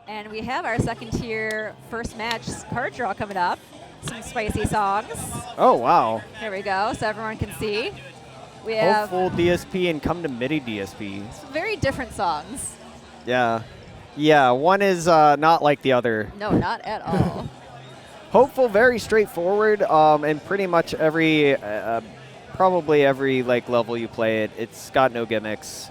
And we have our second tier first match card draw coming up. Some spicy songs. Oh, wow. Here we go, so everyone can see. We have Hopeful DSP and Come to MIDI DSP. very different songs. Yeah. Yeah, one is not like the other. No, not at all. Hopeful, very straightforward, and pretty much every, probably every like level you play it, it's got no gimmicks.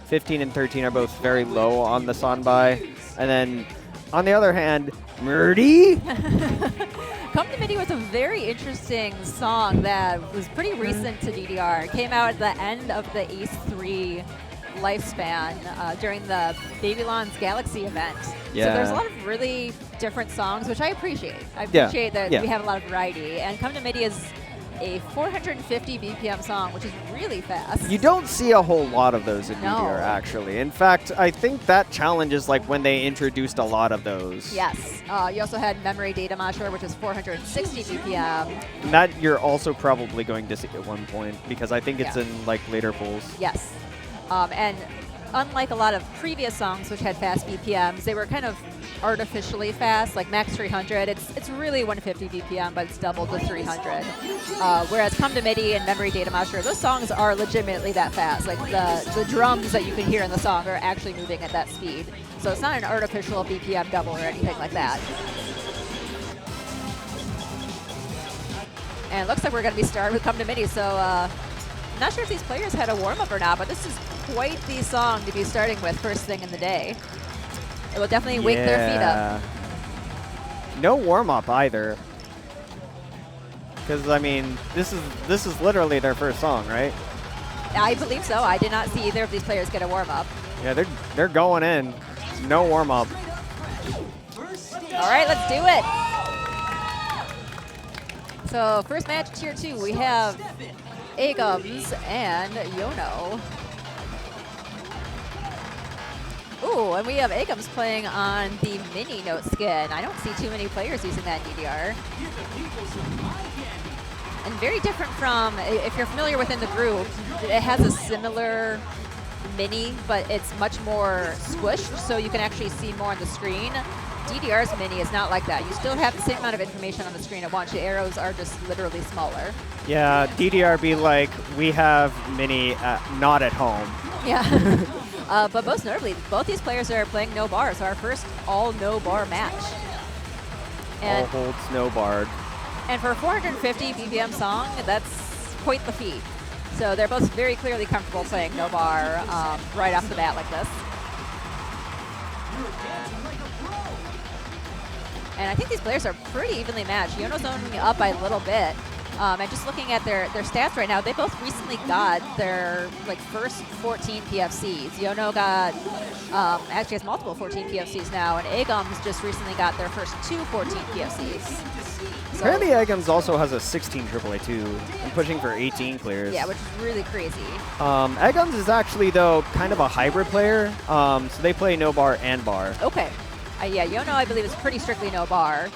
15 and 13 are both very low on the Sanbai. And then, on the other hand, Murdy? Come to MIDI was a very interesting song that was pretty recent to DDR. It came out at the end of the Ace 3 lifespan during the Babylon's Galaxy event. Yeah. So there's a lot of really different songs, which I appreciate. I appreciate that we have a lot of variety. And Come to MIDI is a 450 BPM song, which is really fast. You don't see a whole lot of those in DDR, actually. In fact, I think that challenge is like when they introduced a lot of those. Yes. You also had Memory Data Masher, which is 460 BPM. And that you're also probably going to see at one point, because I think it's in like later pulls. Yes. And unlike a lot of previous songs which had fast BPMs, they were kind of artificially fast, like max 300. It's really 150 BPM, but it's doubled to 300. Whereas Come to MIDI and Memory Data Masher, those songs are legitimately that fast. Like the drums that you can hear in the song are actually moving at that speed. So it's not an artificial BPM double or anything like that. And it looks like we're going to be starting with Come to MIDI, so I'm not sure if these players had a warm-up or not, but this is quite the song to be starting with first thing in the day. It will definitely wake their feet up. No warm-up either. Because, I mean, this is literally their first song, right? I believe so. I did not see either of these players get a warm-up. Yeah, they're going in. No warm-up. All right, let's do it. So first match, Tier 2, we have Eggums and Yono. Ooh, and we have Eggums playing on the mini note skin. I don't see too many players using that in DDR. And very different from, if you're familiar within the group, it has a similar mini, but it's much more squished, so you can actually see more on the screen. DDR's mini is not like that. You still have the same amount of information on the screen at once. The arrows are just literally smaller. Yeah, DDR be like, we have mini not at home. Yeah. But most notably, both these players are playing no bar, so our first all no bar match. And all holds no barred. And for a 450 BPM song, that's quite the feat. So they're both very clearly comfortable playing no bar right off the bat like this. And I think these players are pretty evenly matched. Yono's only up by a little bit. And just looking at their stats right now, they both recently got their first 14 PFCs. Yono got, actually has multiple 14 PFCs now, and Eggums just recently got their first 2 14 PFCs. So apparently Eggums also has a 16 AAA too, and pushing for 18 clears. yeah, which is really crazy. Eggums is actually, though, kind of a hybrid player, so they play no bar and bar. Okay. Yeah, Yono, I believe, is pretty strictly no bar.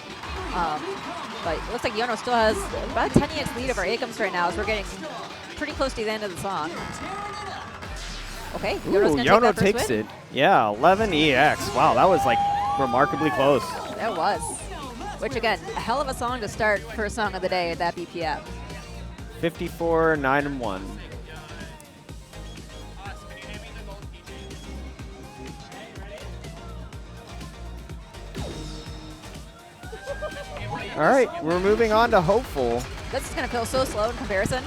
But it looks like Yono still has about a 10 EX lead over Eggums right now, as we're getting pretty close to the end of the song. Okay, Yono takes it. Yeah, 11 EX. Wow, that was like remarkably close. That was. Which, again, a hell of a song to start first song of the day at that BPM. 54, 9, and 1. All right, we're moving on to Hopeful. This is going to feel so slow in comparison,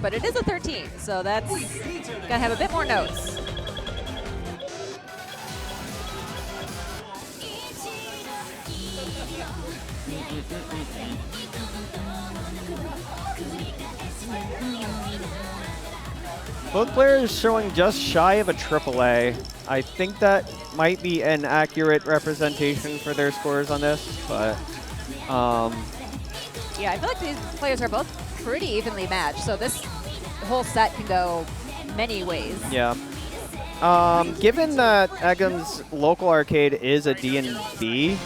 but it is a 13, so that's going to have a bit more notes. Both players showing just shy of a AAA. I think that might be an accurate representation for their scores on this, but yeah, I feel like these players are both pretty evenly matched, so this whole set can go many ways. Yeah. Given that Eggums' local arcade is a D&B,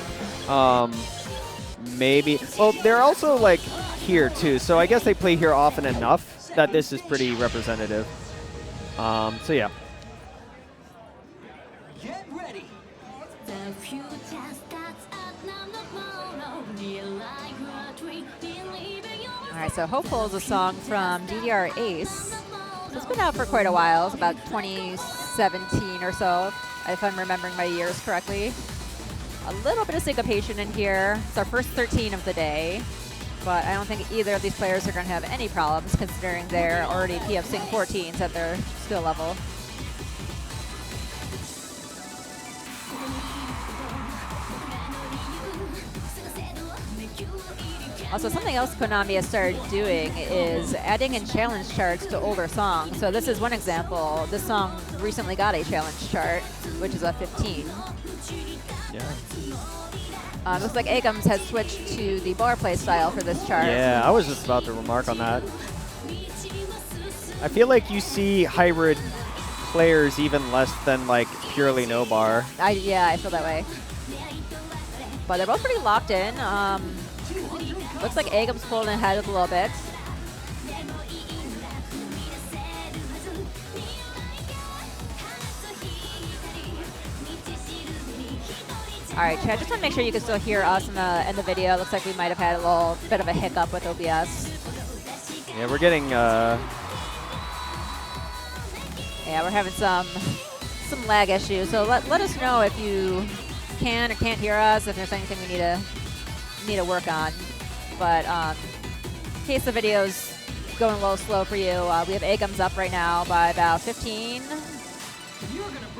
maybe, well, they're also like here too, so I guess they play here often enough that this is pretty representative. So yeah. Get ready. All right, so Hopeful is a song from DDR Ace. So it's been out for quite a while. It's about 2017 or so, if I'm remembering my years correctly. A little bit of syncopation in here. It's our first 13 of the day, but I don't think either of these players are going to have any problems considering they're already PF Sync 14s at their skill level. Also, something else Konami has started doing is adding in challenge charts to older songs. So this is one example. This song recently got a challenge chart, which is a 15. Yeah. Looks like Eggums has switched to the bar play style for this chart. Yeah, I was just about to remark on that. I feel like you see hybrid players even less than like purely no bar. Yeah, I feel that way. But they're both pretty locked in. Looks like Eggums pulling ahead a little bit. All right, Chad, just want to make sure you can still hear us in the video. Looks like we might have had a little bit of a hiccup with OBS. Yeah, we're getting... Yeah, we're having some lag issues. So let us know if you can or can't hear us, if there's anything we need to work on. But in case the video's going a little slow for you, we have Eggums up right now by about 15.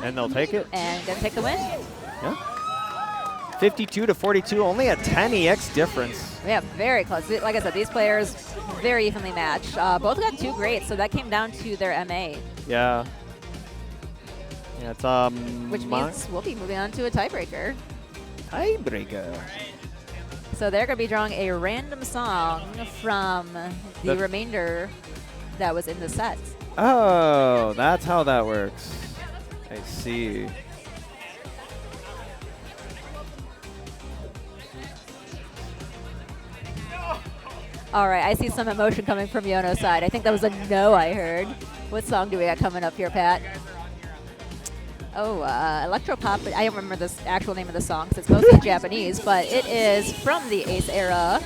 And they'll take it. And gonna take the win. Yeah. 52 to 42, only a 10 EX difference. Yeah, very close. Like I said, these players very evenly matched. Both got 2 greats, so that came down to their MA. Yeah. Yeah, it's which means we'll be moving on to a tiebreaker. Tiebreaker. So they're going to be drawing a random song from the remainder that was in the set. Oh, that's how that works. I see. All right, I see some emotion coming from Yono's side. I think that was a no I heard. What song do we got coming up here, Pat? Oh, Electro Pop. I don't remember the actual name of the song because it's mostly Japanese, but it is from the Ace era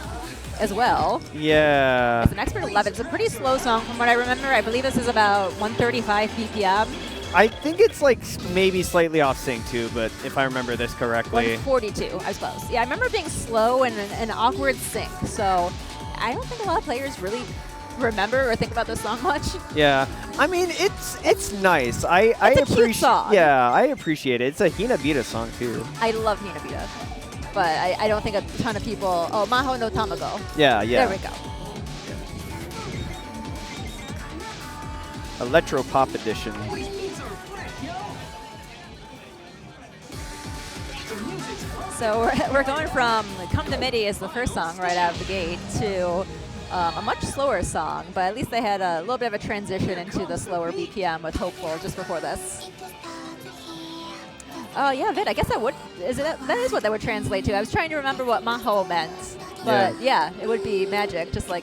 as well. Yeah. It's an Expert 11. It's a pretty slow song from what I remember. I believe this is about 135 BPM. I think it's like maybe slightly off sync too, but if I remember this correctly. 142, I suppose. Yeah, I remember being slow and an awkward sync, so I don't think a lot of players really remember or think about this song much. Yeah, I mean it's nice. I appreciate. Yeah, I appreciate it. It's a Hinabita song too. I love Hinabita, but I don't think a ton of people. Oh, Maho no Tamago. Yeah, yeah. There we go. Electro Pop edition. So we're going from Come to Midi is the first song right out of the gate to a much slower song, but at least they had a little bit of a transition into the slower BPM with Hopeful just before this. Oh yeah, Vid, I guess that is what that would translate to. I was trying to remember what Maho meant, but yeah, it would be magic, just like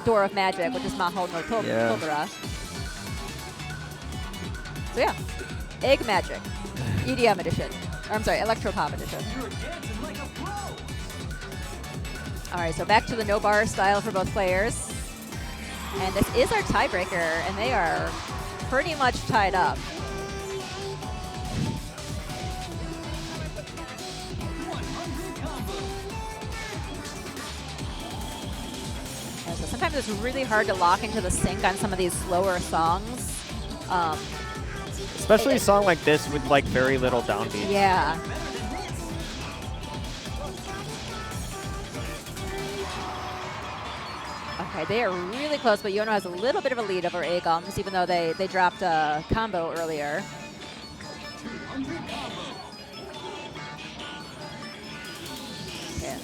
Door of Magic, which is Maho no Tobara. So yeah, Egg Magic, EDM edition. Or I'm sorry, Electro Pop edition. All right, so back to the no bar style for both players. And this is our tiebreaker, and they are pretty much tied up. And so sometimes it's really hard to lock into the sync on some of these slower songs. Especially a song like this with like very little downbeat. Yeah. Okay, they are really close, but Yono has a little bit of a lead over Eggums, even though they dropped a combo earlier. Okay.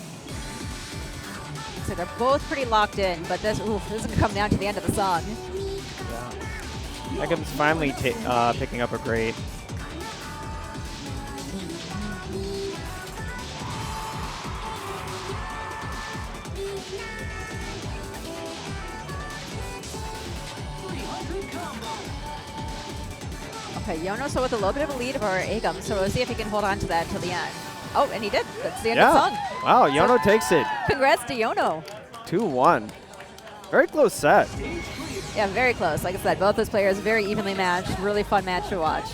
So they're both pretty locked in, but this is going to come down to the end of the song. Eggums finally picking up a great. Okay, Yono so with a little bit of a lead over Eggums, so we'll see if he can hold on to that until the end. Oh, and he did. That's the end of the song. Wow, Yono takes it. Congrats to Yono. 2-1. Very close set. Yeah, very close. Like I said, both those players very evenly matched. Really fun match to watch.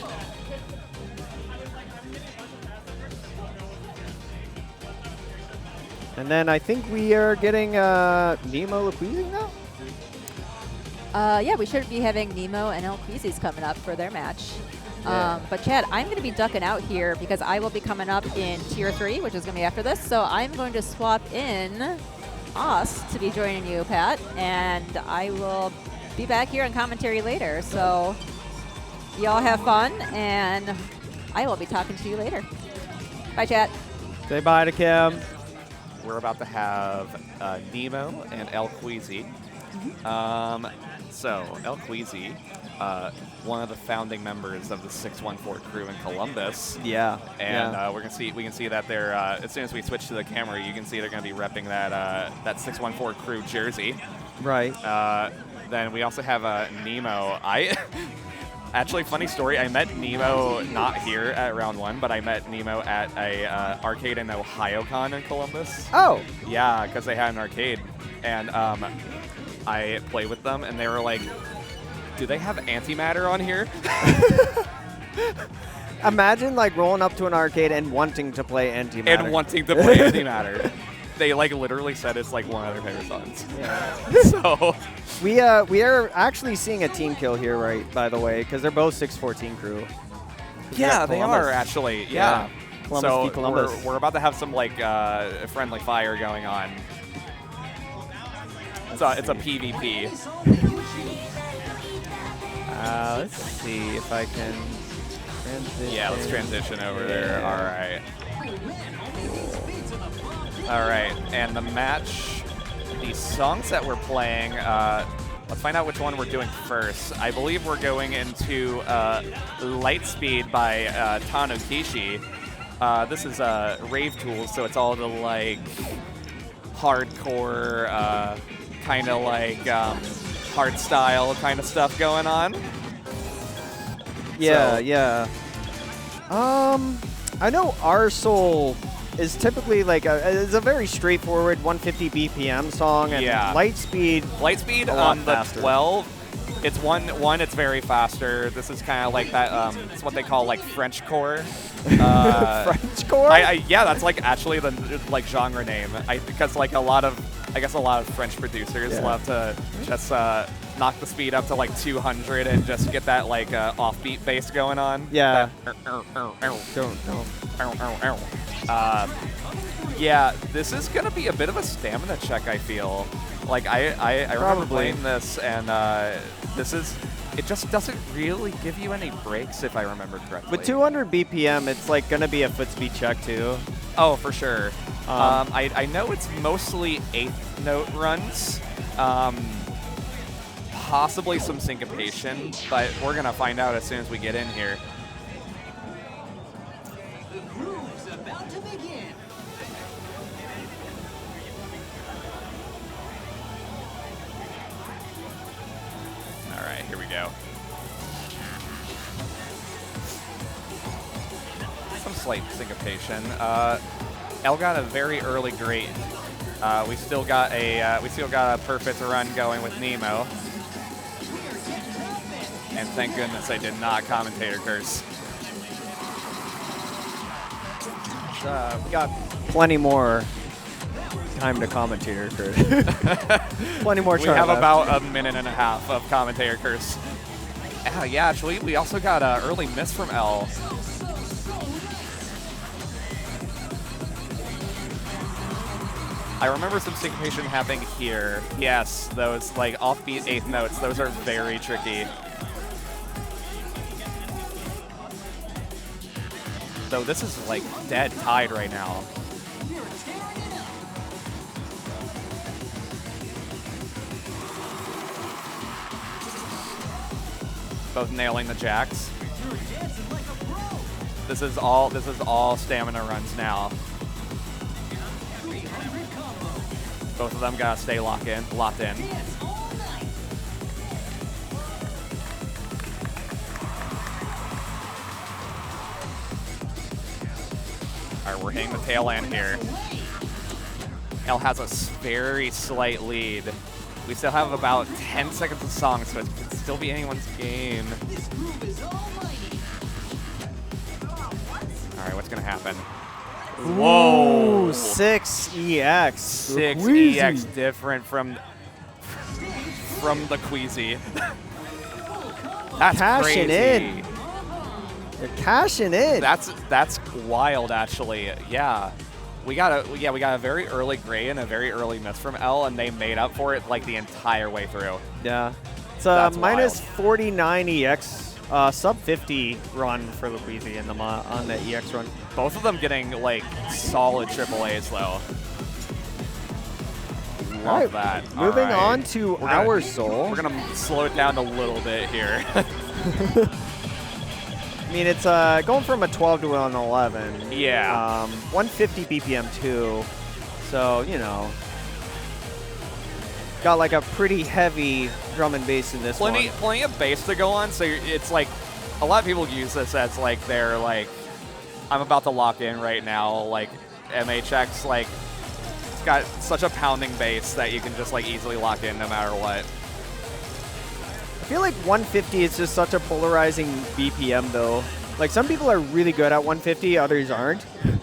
And then I think we are getting Nemo LQUEEZY now? Yeah, we should be having Nemo and LQUEEZY's coming up for their match. Yeah. But Chad, I'm going to be ducking out here because I will be coming up in Tier 3, which is going to be after this. So I'm going to swap in us to be joining you, Pat, and I will be back here on commentary later. So y'all have fun, and I will be talking to you later. Bye, chat. Say bye to Kim. We're about to have Nemo and LQUEEZY. So LQUEEZY, one of the founding members of the 614 crew in Columbus. Yeah. And we can see that they're as soon as we switch to the camera, you can see they're going to be repping that 614 crew jersey. Right. Then we also have Nemo. Actually, funny story, I met Nemo not here at Round 1, but I met Nemo at a arcade in OhioCon in Columbus. Oh. Yeah, because they had an arcade. And I played with them, and they were like, do they have antimatter on here? Imagine like rolling up to an arcade and wanting to play antimatter. And wanting to play antimatter. They like literally said it's like one of their favorite songs. Yeah. So we are actually seeing a team kill here, right? By the way, because they're both 614 crew. yeah, they are actually. Yeah. Columbus So v. Columbus. we're about to have some like friendly fire going on. It's a PvP. Let's see if I can transition. Yeah, let's transition over there. All right. All right, and the match, the songs that we're playing, let's find out which one we're doing first. I believe we're going into Lightspeed by Tano Kishi. This is Rave tools, so it's all the like hardcore, kind of like hard style kind of stuff going on. Yeah, So- yeah. I know our Soul is typically like it's a very straightforward 150 BPM song, and Yeah. Lightspeed. Lightspeed A lot on the faster. 12, it's one, it's very faster. This is kind of like that, it's what they call like French core. French core? Yeah, that's like actually the like genre name. Because like I guess a lot of French producers Yeah. love to just knock the speed up to like 200 and just get that like offbeat bass going on. Yeah. That, yeah, this is gonna be a bit of a stamina check, I feel. Like I remember Probably. playing this, and it just doesn't really give you any breaks, if I remember correctly. With 200 BPM, it's like gonna be a foot speed check too. Oh, for sure. I know it's mostly 8th note runs, possibly some syncopation, but we're gonna find out as soon as we get in here. All right, here we go. Some slight syncopation. L got a very early grade. We still got a perfect run going with Nemo. And thank goodness I did not commentator curse. We got plenty more time to commentator, Kurt. Plenty more We chart have left. about a minute and a half of commentator curse. Yeah, actually, we also got an early miss from L. I remember some syncopation happening here. Yes, those like offbeat 8th notes, those are very tricky. So this is like dead tied right now. Both nailing the jacks. This is all stamina runs now. Both of them gotta stay locked in. All right, we're hitting the tail end here. L has a very slight lead. We still have about 10 seconds of song, so it could still be anyone's game. All right, what's gonna happen? Whoa! Ooh, 6 EX. 6 LQUEEZY. EX different from the Queasy. That's Cashing crazy. in. They're cashing in. That's wild, actually. Yeah. We got a very early gray and a very early miss from L, and they made up for it like the entire way through. Yeah. It's a That's minus wild. 49 EX, sub 50 run for LQUEEZY in the on the EX run. Both of them getting like solid AAAs though. Love All right, that. Moving All right. on to our Soul. We're gonna slow it down a little bit here. I mean, it's going from a 12 to an 11. Yeah. 150 BPM too. So, you know, got like a pretty heavy drum and bass in this one. Plenty of bass to go on. So it's like a lot of people use this as like they're like, I'm about to lock in right now. Like MHX, like it's got such a pounding bass that you can just like easily lock in no matter what. I feel like 150 is just such a polarizing BPM though. Like some people are really good at 150, others aren't. I'm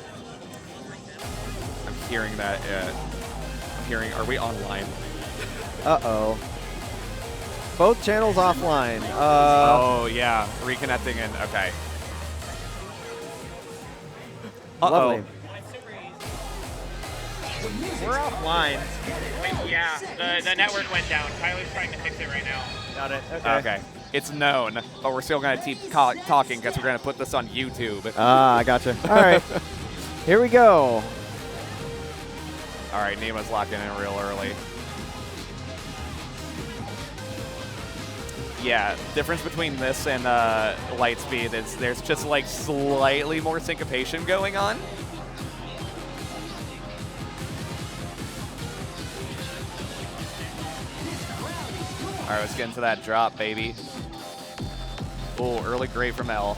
hearing that. I'm hearing. Are we online? Uh-oh. Both channels offline. Oh yeah, reconnecting in. Okay. Lovely. We're offline. Wait, yeah, the network went down. Tyler's trying to fix it right now. Got it. Okay. It's known, but we're still going to keep talking because we're going to put this on YouTube. I gotcha. All right. Here we go. All right, Nemo's locking in real early. Yeah, difference between this and Lightspeed is there's just like slightly more syncopation going on. All right, let's get into that drop, baby. Oh, early gray from L.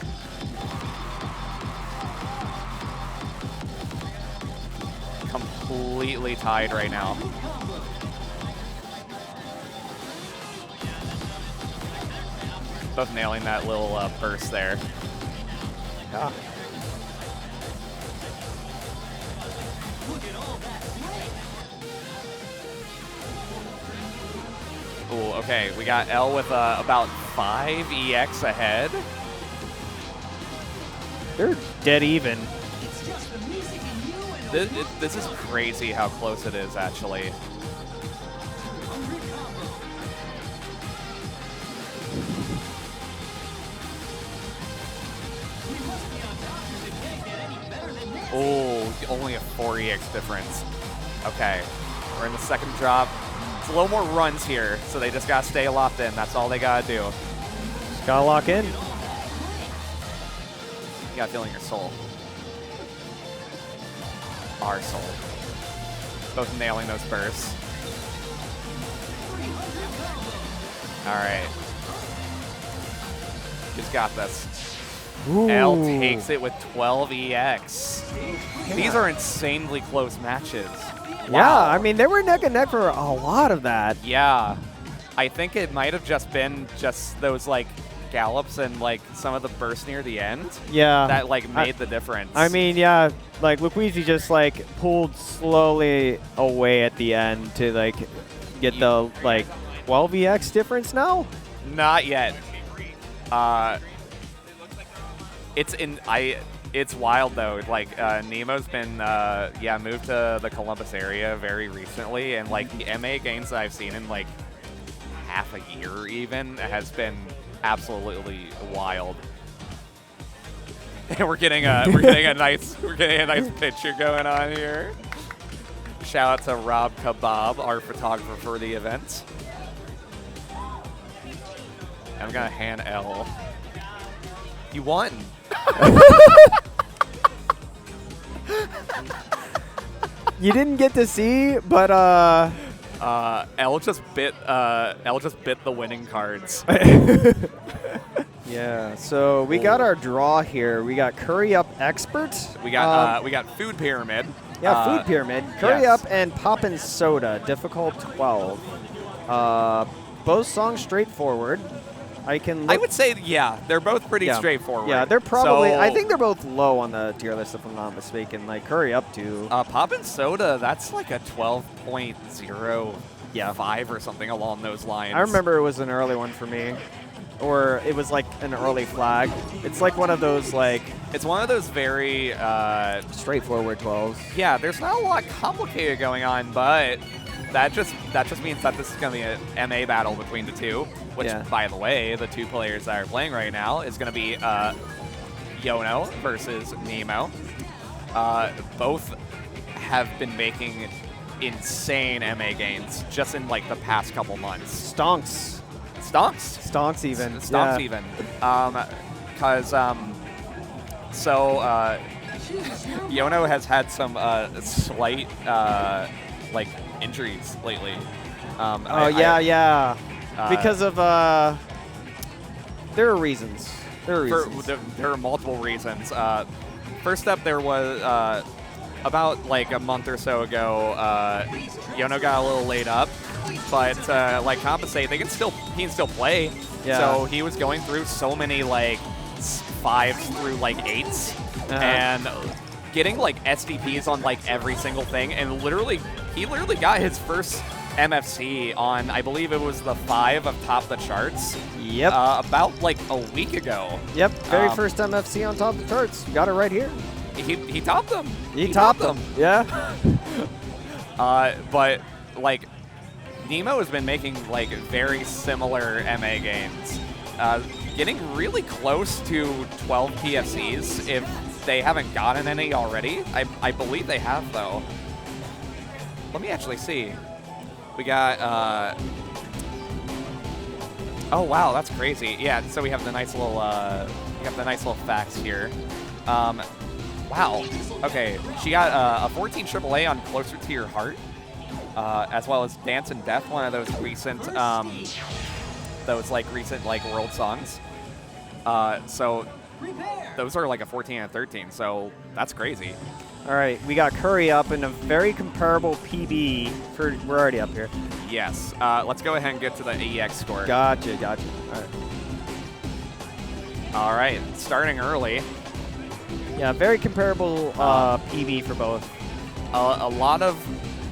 Completely tied right now. Both nailing that little burst there. Yeah. Ooh, okay, we got L with about 5 EX ahead. They're dead even. This is crazy how close it is, actually. Oh, only a 4 EX difference. Okay, we're in the second drop. It's a little more runs here, so they just gotta stay locked in. That's all they gotta do. Just gotta lock in. You gotta feel in your soul. Our soul. Both nailing those bursts. All right. Just got this. Ooh. L takes it with 12 EX. These are insanely close matches. Yeah, Wow. I mean, they were neck and neck for a lot of that. Yeah. I think it might have just been just those like gallops and like some of the bursts near the end Yeah. that like made the difference. I mean, yeah, like LQUEEZY just like pulled slowly away at the end to like get the like 12 EX difference now. Not yet. It's wild though. Like Nemo's been moved to the Columbus area very recently, and like the MA games that I've seen in like half a year even has been absolutely wild. And we're getting a nice picture going on here. Shout out to Rob Kebab, our photographer for the event. I'm gonna hand L. You won. You didn't get to see, but L just bit the winning cards. Yeah, so we got our draw here. We got Curry Up Expert. We got Food Pyramid. Yeah, Food Pyramid. Curry yes. Up and Poppin Soda, difficult 12. Both songs straightforward. I would say, yeah, they're both pretty straightforward. Yeah, they're probably, So, I think they're both low on the tier list if I'm not mistaken. Like Curry Up to. Poppin Soda, that's like a 12.05 or something along those lines. I remember it was an early one for me. Or it was like an early flag. It's like one of those like. It's one of those very straightforward 12s. Yeah, there's not a lot complicated going on, but that just means that this is going to be an MA battle between the two. Which, by the way, the two players that are playing right now is going to be Yono versus Nemo. Both have been making insane MA gains just in like the past couple months. Stonks even. Stonks even. Because Yono has had some slight like injuries lately. Because of there are reasons. There are multiple reasons. First up, there was about like a month or so ago, Yono got a little laid up, but like compensate, he can still play. Yeah. So he was going through so many like 5s through like 8s, and getting like SDPs on like every single thing, and he literally got his first MFC on, I believe it was the 5 of Top the Charts. Yep. About like a week ago. Yep. Very first MFC on Top the Charts. You got it right here. He topped them. He topped them. Yeah. But like Nemo has been making like very similar MA gains, getting really close to 12 PFCs if they haven't gotten any already. I believe they have though. Let me actually see. We got oh wow, that's crazy. Yeah, so we have the nice little facts here. Wow. Okay, she got a 14 AAA on Closer to Your Heart, as well as Dance and Death, one of those recent world songs. So those are like a 14 and a 13. So that's crazy. All right, we got Curry Up in a very comparable PB. We're already up here. Yes. Let's go ahead and get to the EX score. Gotcha. All right, starting early. Yeah, very comparable PB for both.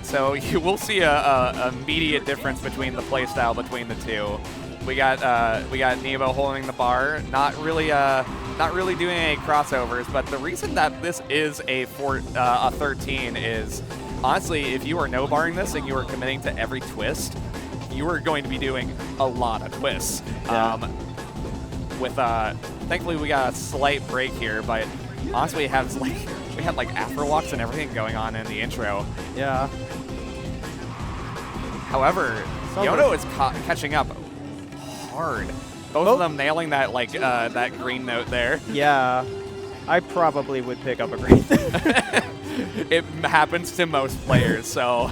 So you will see a immediate difference between the playstyle between the two. We got Nemo holding the bar, not really doing any crossovers. But the reason that this is a 13 is, honestly, if you are no barring this and you are committing to every twist, you are going to be doing a lot of twists. Yeah. Thankfully we got a slight break here, but honestly we had like afro walks and everything going on in the intro. Yeah. However, Yono is catching up hard. Both of them nailing that that green note there. Yeah, I probably would pick up a green. It happens to most players, so.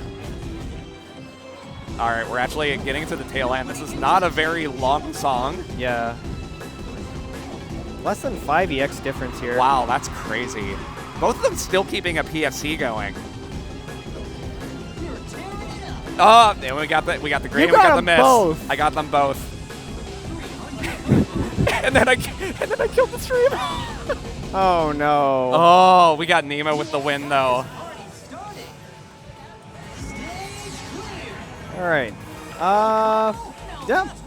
All right, we're actually getting to the tail end. This is not a very long song. Yeah. Less than 5 EX difference here. Wow, that's crazy. Both of them still keeping a PFC going. Oh, and we got the green, and we got the miss. Both. I got them both. and then I killed the stream. Oh no. Oh, we got Nemo with the win though. All right. Yeah.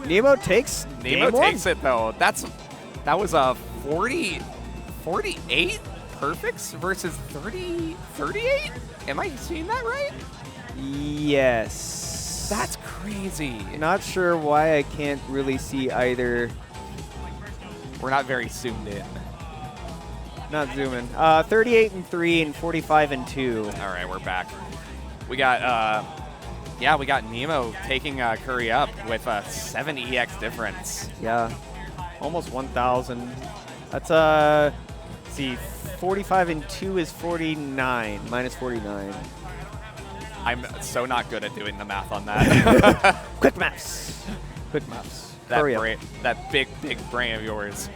Nemo takes it though. That was a 48 perfects versus 38. Am I seeing that right? Yes. That's crazy. Not sure why I can't really see either. We're not very zoomed in. Not zooming. 38 and 3 and 45 and 2. All right, we're back. We got we got Nemo taking Curry Up with a 7 EX difference. Yeah. Almost 1,000. That's let's see, 45 and 2 is 49, minus 49. I'm so not good at doing the math on that. Quick maths. Hurry up. that big brain of yours.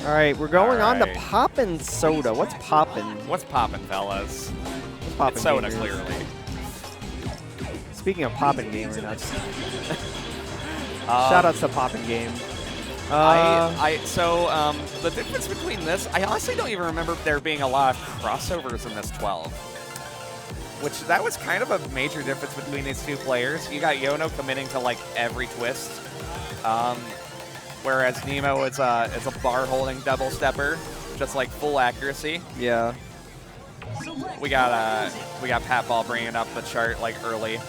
All right, we're going on to Alright. Poppin Soda. What's poppin'? What's poppin', fellas? What's poppin' It's soda, gamers? clearly. Speaking of poppin' gamer, that's shout outs to Poppin Game. So the difference between this, I honestly don't even remember there being a lot of crossovers in this 12. Which that was kind of a major difference between these two players. You got Yono committing to like every twist, whereas Nemo is a bar holding double stepper, just like full accuracy. Yeah. We got Pat Ball bringing up the chart like early.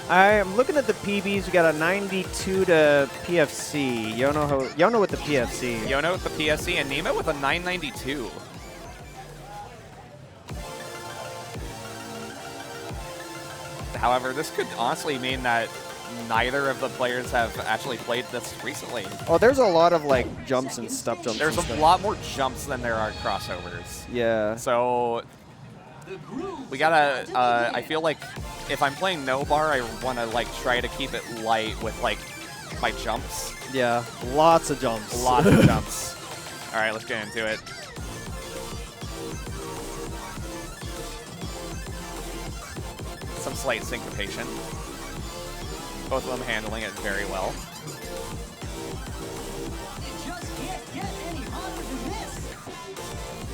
I'm looking at the PBs. We got a 92 to PFC. Yono with the PFC. Yono with the PSC and Nemo with a 992. However, this could honestly mean that neither of the players have actually played this recently. Oh, there's a lot of like jumps and stuff. There's a lot more jumps than there are crossovers. Yeah. So we gotta. I feel like if I'm playing no bar, I want to like try to keep it light with like my jumps. Yeah. Lots of jumps. Lots of jumps. All right, let's get into it. Some slight syncopation. Both of them handling it very well.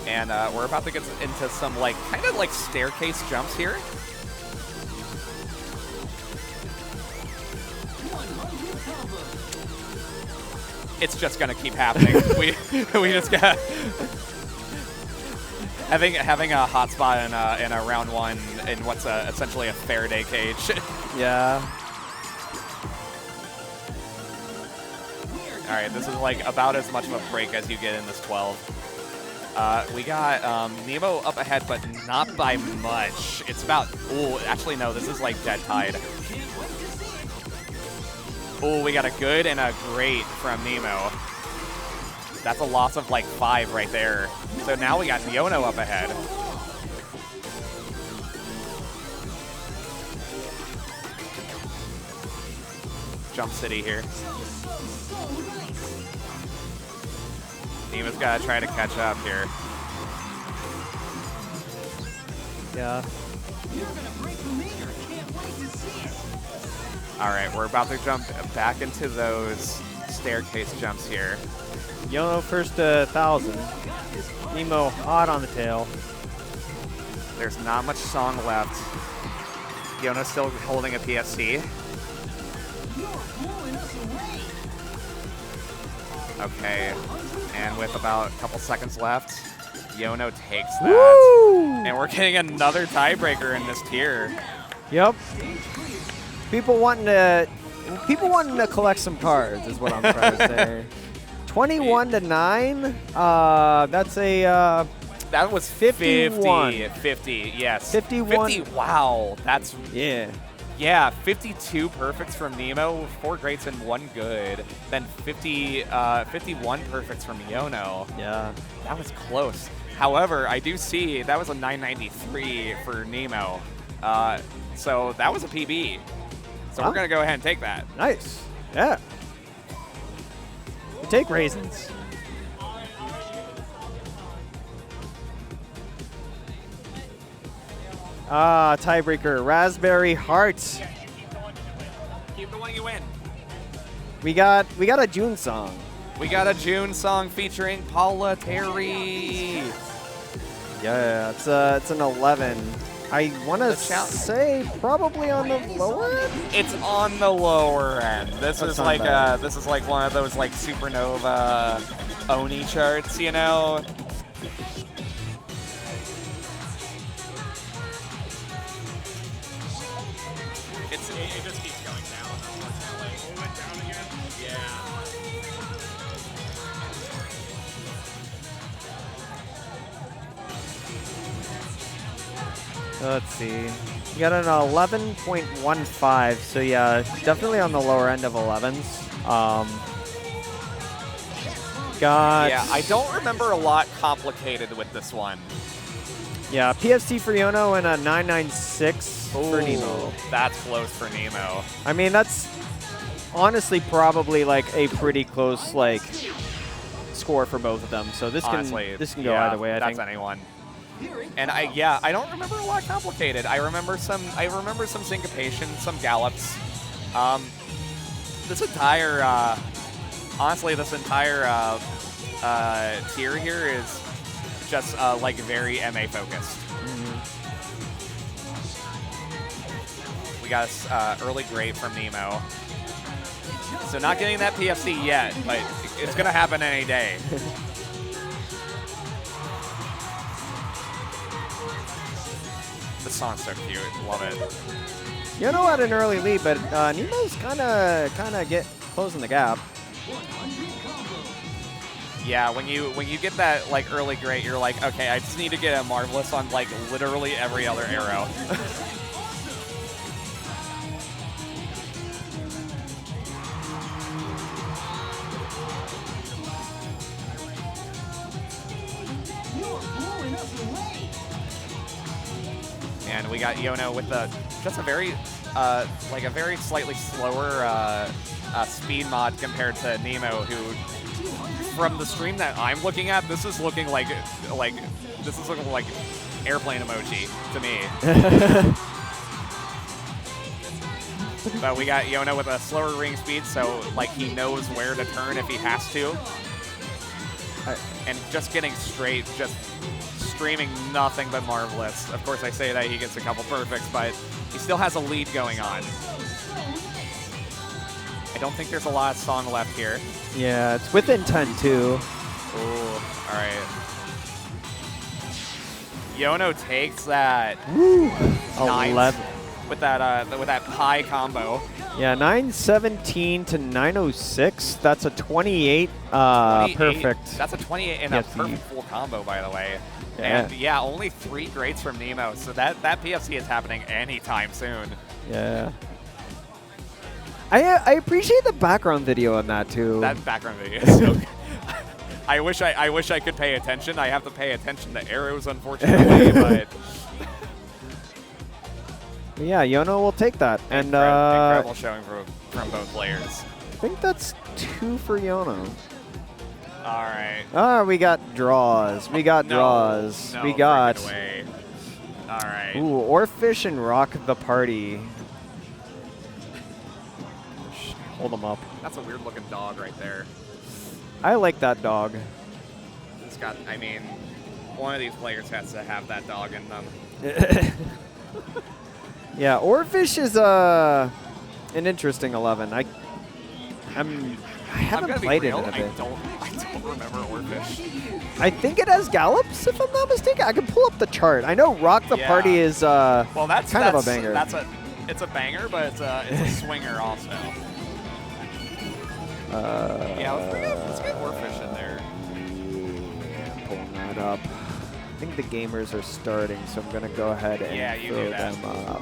And we're about to get into some like kind of like staircase jumps here. It's just gonna keep happening. we just got having a hotspot in a round one in what's essentially a Faraday cage. Yeah. All right, this is like about as much of a break as you get in this 12. We got Nemo up ahead, but not by much. It's about, ooh, actually no, this is like dead tied. Ooh, we got a good and a great from Nemo. That's a loss of like 5 right there. So now we got Yono up ahead. Jump City here. Nemo's got to try to catch up here. Yeah. All right, we're about to jump back into those staircase jumps here. Yono first to 1,000. Nemo hot on the tail. There's not much song left. Yono's still holding a PSC. Okay, and with about a couple seconds left, Yono takes that. Woo! And we're getting another tiebreaker in this tier. Yep. People wanting to collect some cards is what I'm trying to say. 21 to 9. That's a That was 51. 50, yes. 51. 50, wow, that's, yeah. yeah, 52 perfects from Nemo, 4 greats and 1 good. Then 51 perfects from Yono. Yeah. That was close. However, I do see that was a 993 for Nemo. So that was a PB. So Huh? we're going to go ahead and take that. Nice. Yeah. We take raisins. Tiebreaker, Raspberry Hearts. Keep the one you win. We got a June song. We got a June song featuring Paula Terry. Yeah, it's an 11. I want to say probably on the lower end. It's on the lower end. This That's is not like bad. this is like one of those like supernova Oni charts, you know. It just keeps going down. Unfortunately. It went down again. Yeah. Let's see. You got an 11.15, so yeah, definitely on the lower end of 11s. Got Yeah, I don't remember a lot complicated with this one. yeah, PFC for Yono and a 996 for Nemo. That's close for Nemo. I mean, that's honestly probably like a pretty close like score for both of them. So this Honestly, can go yeah, either way. I that's think. anyone. And I don't remember a lot complicated. I remember some syncopation, some gallops. This entire honestly, this entire tier here is just like very MA focused. We got early great from Nemo. So not getting that PFC yet, but it's gonna happen any day. This song's so cute, love it. Yono had an early lead, but Nemo's kind of closing the gap. Yeah, when you get that like early great, you're like, okay, I just need to get a Marvelous on like literally every other arrow. And we got Yono with just a very like a very slightly slower speed mod compared to Nemo, who from the stream that I'm looking at, this is looking like airplane emoji to me. But we got Yono with a slower ring speed, so like he knows where to turn if he has to. And just getting straight, just streaming nothing but Marvelous. Of course, I say that he gets a couple perfects, but he still has a lead going on. I don't think there's a lot of song left here. Yeah, it's within 10 too. Ooh, all right. Yono takes that. Woo! 9 11. with that high combo. Yeah, 917 to 906. That's a 28, 28, perfect. That's a 28 and a perfect full combo, by the way. Yeah. And yeah, only 3 greats from Nemo, so that PFC is happening anytime soon. Yeah. I appreciate the background video on that too. That background video is so good. I wish I could pay attention. I have to pay attention to arrows, unfortunately, but yeah, Yono will take that. And incredible showing from both players. I think that's 2 for Yono. All right. Ah, we got draws. We got draws. No, we got. freaking way. All right. Ooh, oarfish and rock the party. Hold them up. That's a weird looking dog right there. I like that dog. It's got. I mean, one of these players has to have that dog in them. Yeah, oarfish is an interesting 11. I haven't played it in a bit. I don't remember oarfish. I think it has gallops, if I'm not mistaken. I can pull up the chart. I know Rock the Party is well, that's kind of a banger. It's a banger, but it's a swinger also. Yeah, let's get oarfish in there. Yeah, pulling that up. I think the gamers are starting, so I'm gonna go ahead and throw them up.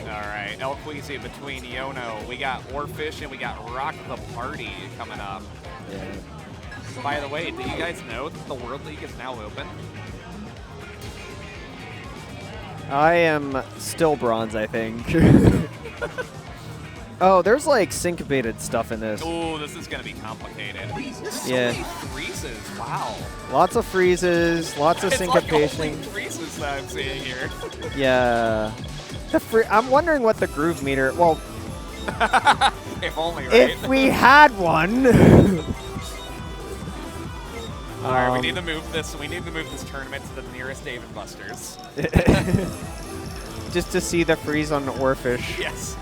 All right, LQUEEZY between Yono. We got oarfish and we got Rock the Party coming up. Yeah. By the way, do you guys know that the World League is now open? I am still bronze, I think. Oh, there's like syncopated stuff in this. Oh, this is going to be complicated. So yeah. many freezes, wow. Lots of freezes, lots of syncopation. Like freezes that I'm seeing here. Yeah. I'm wondering what the groove meter. Well, if only, right? If we had one. All right, we need to move this. We need to move this tournament to the nearest Dave & Buster's. Just to see the freeze on the oarfish. Yes.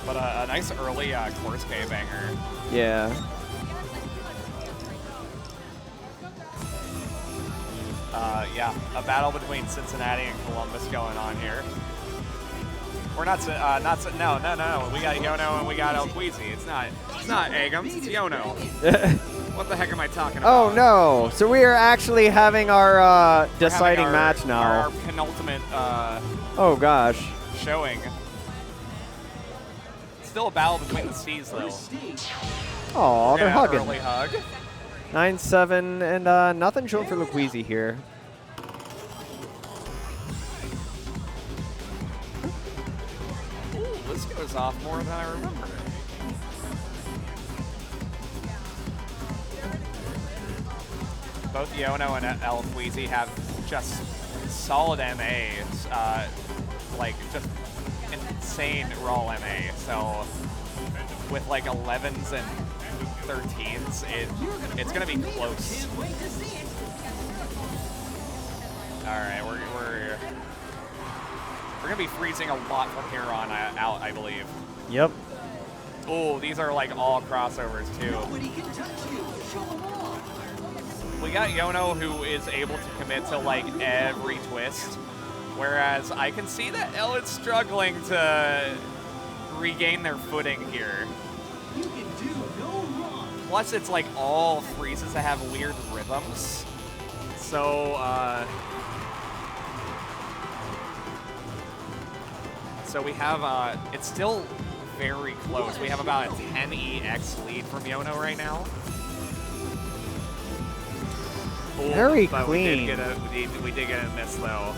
But a nice early course K banger. Yeah. Yeah, a battle between Cincinnati and Columbus going on here. We're not, no. We got Yono and we got LQUEEZY. It's not Eggums, it's Yono. What the heck am I talking about? Oh no! So we are actually having our deciding match now. Our penultimate. Oh gosh. Showing. Still a battle between the C's though. Oh, they're hugging. Early hug. 9-7 and nothing short for LQUEEZY here. goes off more than I remember. Both Yono and LQUEEZY have just solid MAs, like just insane raw MA. So with like 11s and 13s, it's gonna be close. All right, we're gonna be freezing a lot from here on out, I believe. Yep. Oh, these are like all crossovers too. We got Yono, who is able to commit to like every twist, whereas I can see that L is struggling to regain their footing here. Plus, it's like all freezes that have weird rhythms. So, we have, it's still very close. We have about a 10EX lead from Yono right now. Oh, Very but clean. We did get a miss though.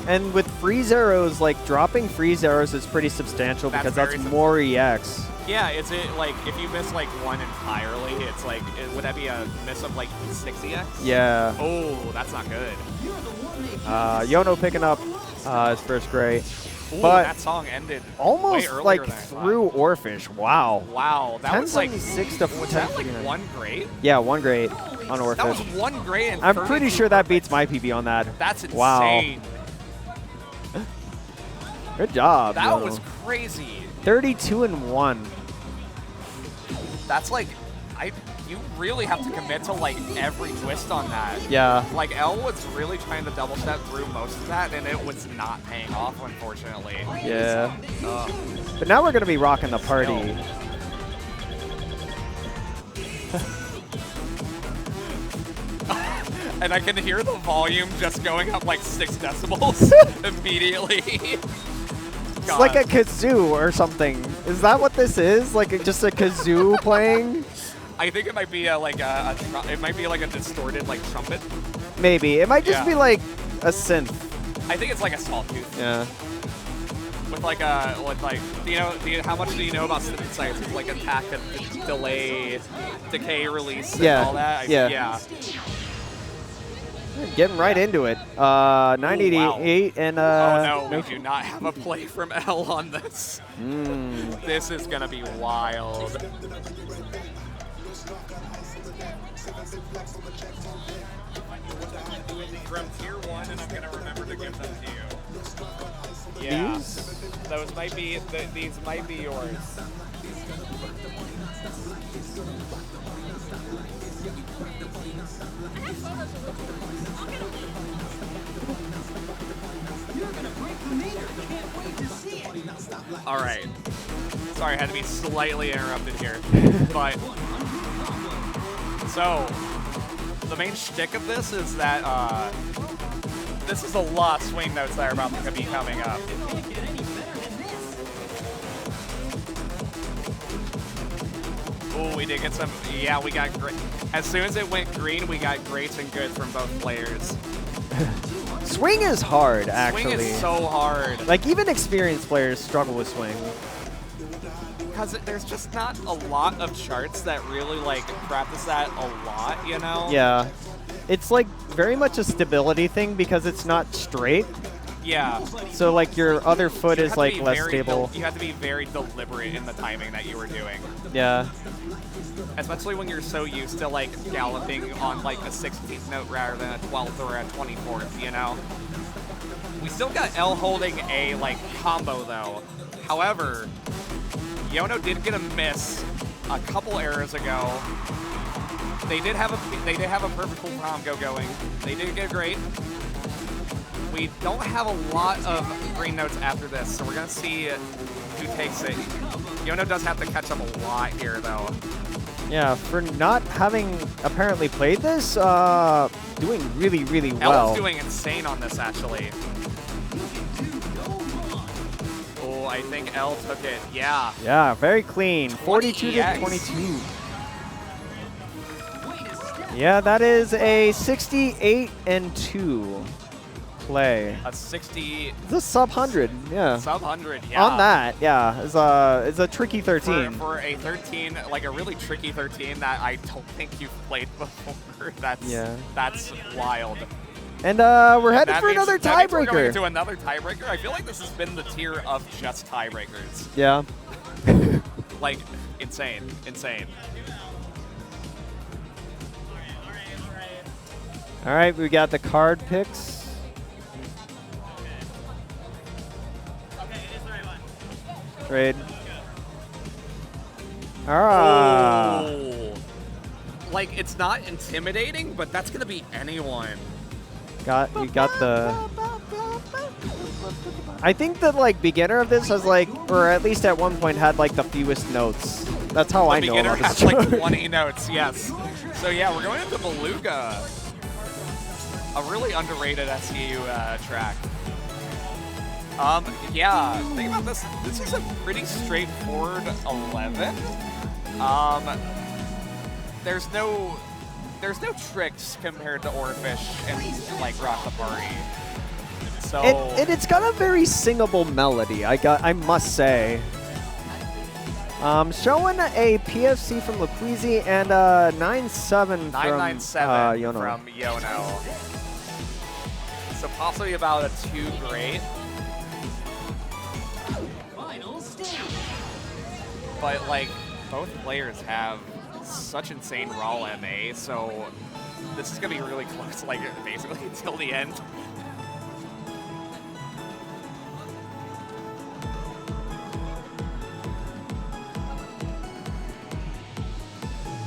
And with freeze arrows, like dropping freeze arrows is pretty substantial because that's more EX. Yeah, is it like if you miss like one entirely, it's like would that be a miss of like 6EX? Yeah. Oh, that's not good. Yono picking up his first gray. Ooh, But that song ended almost way earlier like than I thought. through Oarfish. Wow. Wow, that was like 1076 to was that like 1039. 1 grade? Yeah, 1 grade on Oarfish. That was 1 grade. And I'm pretty 32 sure that perfect. beats my PB on that. That's insane. Wow. Good job. That Yono. was crazy. 32 and 1. That's like, you really have to commit to like every twist on that. Yeah. Like L was really trying to double step through most of that, and it was not paying off, unfortunately. Yeah. But now we're gonna be rocking the party. And I can hear the volume just going up like 6 decibels immediately. It's like a kazoo or something. Is that what this is? Like just a kazoo playing? I think it might be it might be like a distorted like trumpet. Maybe. It might just Yeah. be like a synth. I think it's like a small tooth. Yeah. With like how much do you know about synthesizers? Like attack, delay, decay, release, and all that? Yeah. Getting right into it. 988 and oh no, we do not have a play from L on this. This is gonna be wild. From tier 1, and I'm gonna remember to give them to you. Yeah, those might be these might be yours. All right. Sorry, I had to be slightly interrupted here. But, so, the main shtick of this is that this is a lot of swing notes that are about to be coming up. Oh, we did get some, yeah, we got great. As soon as it went green, we got greats and goods from both players. Swing is hard, actually. Swing is so hard. Like, even experienced players struggle with swing. Because there's just not a lot of charts that really, like, practice that a lot, you know? Yeah. It's, like, very much a stability thing because it's not straight. Yeah. So, like, your other foot is, like, less stable. You have to be very deliberate in the timing that you were doing. Yeah. Especially when you're so used to, like, galloping on, like, a 16th note rather than a 12th or a 24th, you know? We still got L holding a, like, combo, though. However, Yono did get a miss a couple eras ago. They did have a perfect full combo going. They did get great. We don't have a lot of green notes after this, so we're gonna see who takes it. Yono does have to catch up a lot here, though. Yeah, for not having apparently played this, doing really, really well. El's doing insane on this, actually. Oh, I think L took it. Yeah. Yeah, very clean. 42 to 20EX. 22. Yeah, that is a 68 and 2. play? A 60. It's a sub 100, yeah. Sub 100, yeah. On that, yeah. It's a tricky 13. For a 13, like a really tricky 13 that I don't think you've played before. That's wild. And we're headed for another We're going tiebreaker. into another tiebreaker. I feel like this has been the tier of just tiebreakers. Yeah. Like, insane. All right, we got the card picks. Trade. Oh. Like, it's not intimidating, but that's going to be anyone. We got the... I think the like beginner of this has like, or at least at one point had like the fewest notes. That's how I know about this. The beginner has like 20 notes, yes. So yeah, we're going into Beluga. A really underrated SU track. Yeah, think about this. This is a pretty straightforward 11. There's no tricks compared to oarfish and like Rock the Party. So it's got a very singable melody. I must say. Showing a PFC from LQUEEZY and 997 from Yono. From Yono. So possibly about a 2 great. But like both players have such insane raw MA, so this is gonna be really close, like basically until the end.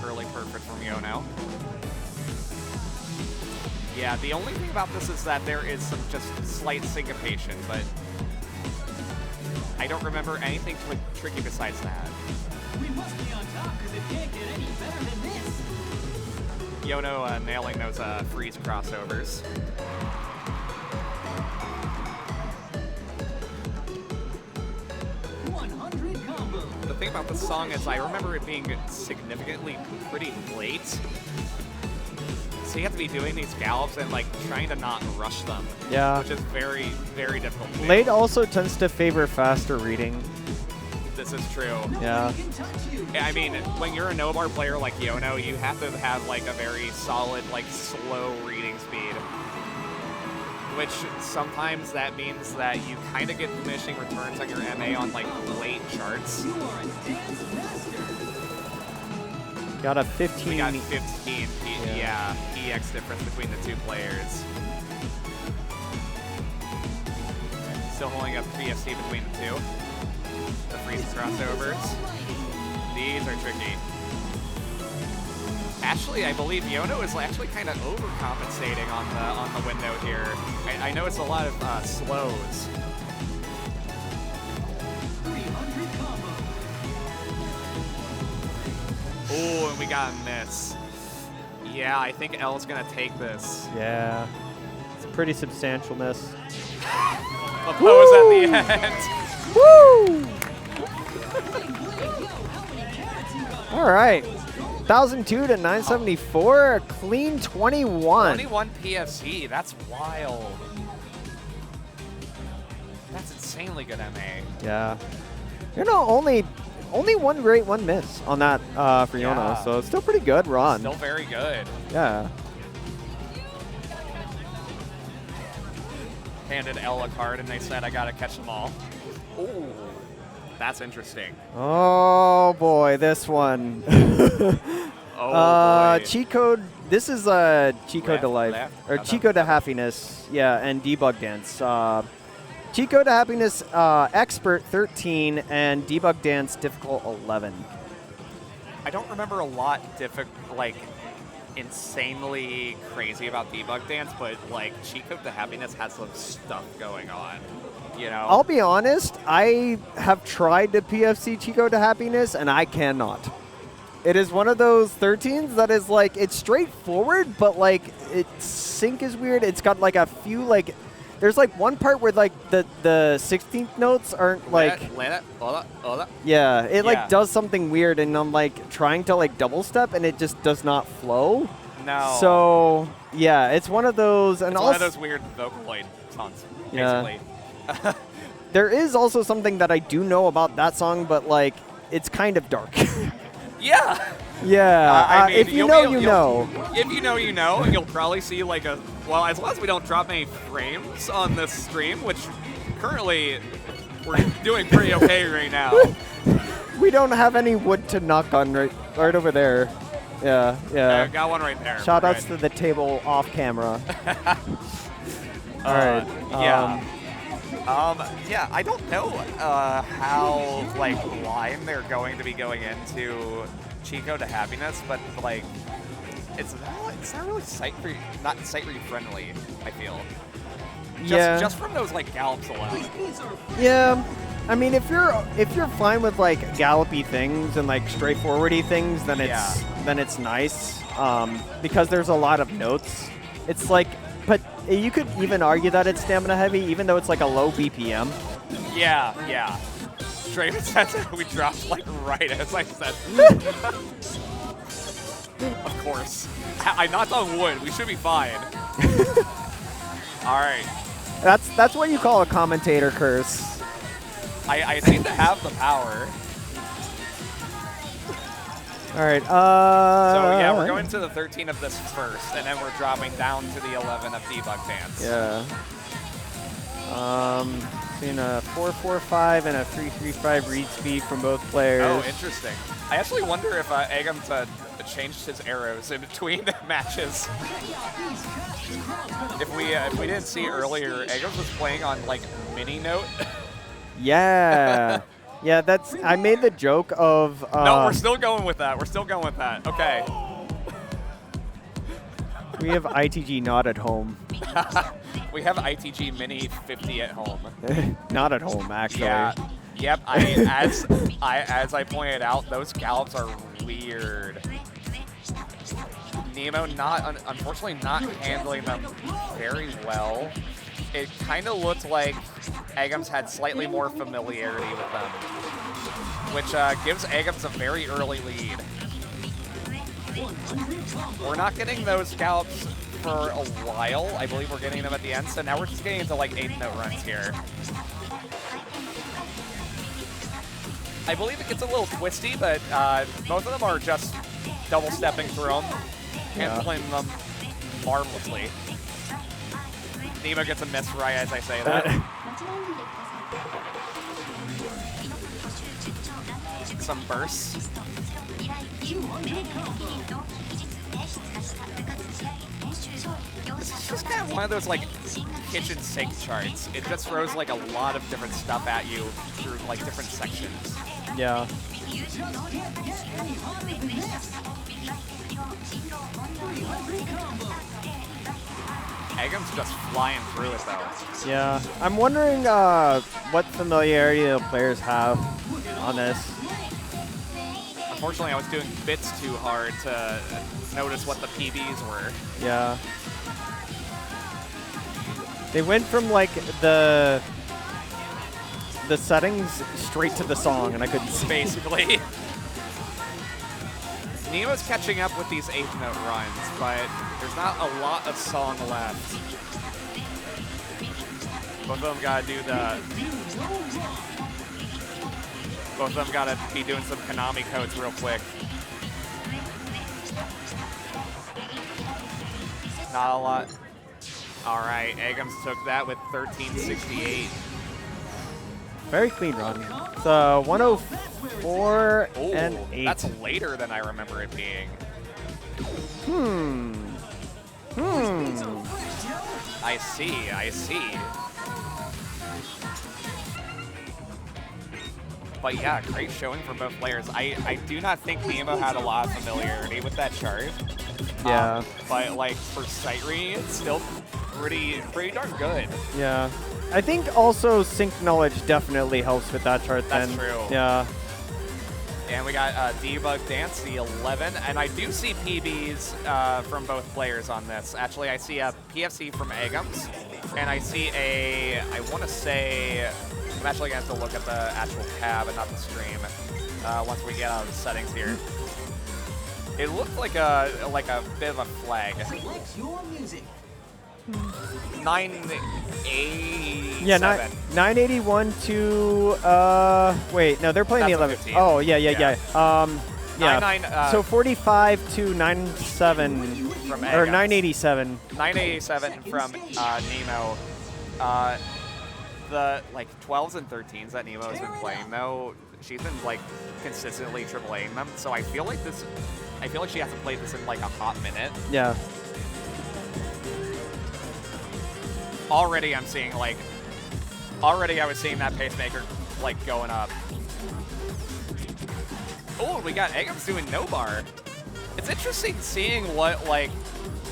Early perfect from Yono. Yeah, the only thing about this is that there is some just slight syncopation, but I don't remember anything tricky besides that. We must be on top because it can't get any better than this. Yono nailing those freeze crossovers. The thing about this song is I remember it being significantly pretty late. So you have to be doing these gallops and like trying to not rush them. Yeah. Which is very, very difficult to do. Late also tends to favor faster reading. This is true. Yeah. I mean, when you're a no-bar player like Yono, you have to have like a very solid, like slow reading speed. Which sometimes that means that you kind of get diminishing returns on your MA on like late charts. Got a 15. We got 15. Yeah, EX difference between the two players. Still holding up PFC between the two. The freeze crossovers. These are tricky. Actually, I believe Yono is actually kind of overcompensating on the window here. I know it's a lot of slows. Oh, and we got a miss. Yeah, I think L's gonna take this. Yeah. It's a pretty substantial miss. The pose at the end. Woo! All right. 1,002 to 974, a clean 21. 21 PFC, that's wild. That's insanely good MA. Yeah. You know, only one great, one miss on that for Yeah. Yono, so it's still pretty good run. Still very good. Yeah. Handed L a card and they said, I gotta catch them all. Ooh, that's interesting. Oh boy, this one. Oh boy. Cheat code. This is cheat code to life, or cheat code to happiness. Yeah, and debug dance. Cheat code to happiness expert 13 and debug dance difficult 11. I don't remember a lot like insanely crazy about debug dance, but like cheat code to happiness has some stuff going on. You know. I'll be honest. I have tried to PFC cheat code to happiness, and I cannot. It is one of those 13s that is like, it's straightforward, but like its sync is weird. It's got like a few like, there's like one part where like the 16th notes aren't like, yeah, it like does something weird, and I'm like trying to like double step, and it just does not flow. No. So yeah, it's one of those, and it's also one of those weird Vocaloid songs, Yeah. basically. There is also something that I do know about that song, but like it's kind of dark. Yeah. Yeah. I mean, if you you'll know, be- you you'll- know. If you know, you know. You'll probably see like a, well, as long as we don't drop any frames on this stream, which currently we're doing pretty okay right now. We don't have any wood to knock on right over there. Yeah, yeah. Got one right there. Shout We're outs good. to the table off camera. All right. Yeah. Yeah, I don't know how like blind they're going to be going into Chico to Happiness, but like it's not really sight read friendly, I feel. Just from those like gallops alone. Yeah. I mean, if you're fine with like gallopy things and like straightforwardy things, then it's nice. Because there's a lot of notes. It's like, but you could even argue that it's stamina heavy, even though it's like a low BPM. Yeah, yeah. Draven says that we dropped like right as I said. Of course. I knocked on wood. We should be fine. All right. That's what you call a commentator curse. I seem to have the power. All right. So yeah, we're going to the 13 of this first, and then we're dropping down to the 11 of Debug Dance. Yeah. Seeing a 4.45 and a 3.35 read speed from both players. Oh, interesting. I actually wonder if Eggums changed his arrows in between matches. If we didn't see earlier, Eggums was playing on like mini note. Yeah. Yeah, I made the joke of No, we're still going with that. We're still going with that. Okay. we have ITG not at home. We have ITG Mini 50 at home. Not at home, actually. Yeah. Yep. As I pointed out, those gallops are weird. Nemo unfortunately not handling them very well. It kind of looked like Eggums had slightly more familiarity with them, which gives Eggums a very early lead. We're not getting those gallops for a while. I believe we're getting them at the end, so now we're just getting into like 8-note runs here. I believe it gets a little twisty, but both of them are just double-stepping through them, handling them marvelously. Nemo gets a miss right as I say that. Some bursts. It's just kind of one of those like kitchen sink charts. It just throws like a lot of different stuff at you through like different sections. Yeah. Eggums just flying through it though. Yeah. I'm wondering what familiarity the players have on this. Unfortunately, I was doing bits too hard to notice what the PBs were. Yeah. They went from like the settings straight to the song, and I couldn't see. Basically. Nemo's catching up with these 8th-note runs, but there's not a lot of song left. Both of them gotta do the... Both of them gotta be doing some Konami codes real quick. Not a lot. All right, Eggums took that with 1368. Very clean run. It's 104 Oh, and 8. that's later than I remember it being. I see, I see. But yeah, great showing from both players. I do not think Nemo had a lot of familiarity with that chart. Yeah. But like for sight reading, it's still pretty darn good. Yeah. I think also sync knowledge definitely helps with that chart then. That's true. Yeah. And we got Debug Dance, the 11, and I do see PBs from both players on this. Actually, I see a PFC from Eggums, and I see a, I want to say, I'm actually going to have to look at the actual tab and not the stream once we get out of the settings here. It looked like a bit of a flag. Select your music. 987. Yeah, 981 to wait, no, they're playing That's the a 11. 15. Oh, yeah. Yeah. Yeah. 99, So 45 to 97 from or Eggums. 987. 987 from Nemo. The like 12s and 13s that Nemo has been playing though, she's been like consistently AAAing them. So I feel like she hasn't played this in like a hot minute. Yeah. Already I was seeing that pacemaker like going up. Oh, we got Eggums doing no bar. It's interesting seeing what like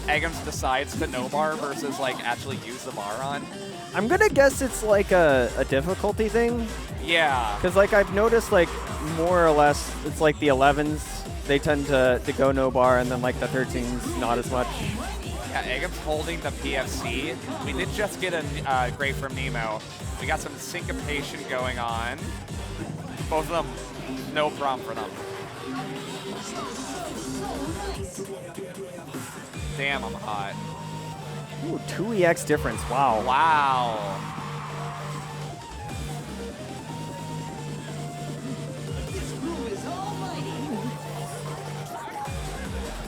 Eggums decides to no bar versus like actually use the bar on. I'm gonna guess it's like a difficulty thing. Yeah. Because like I've noticed like more or less it's like the 11s, they tend to go no bar, and then like the 13s not as much. Yeah, Eggums holding the PFC. We did just get a grade from Nemo. We got some syncopation going on. Both of them, no problem for them. Damn, I'm hot. Ooh, 2EX difference, wow. Wow.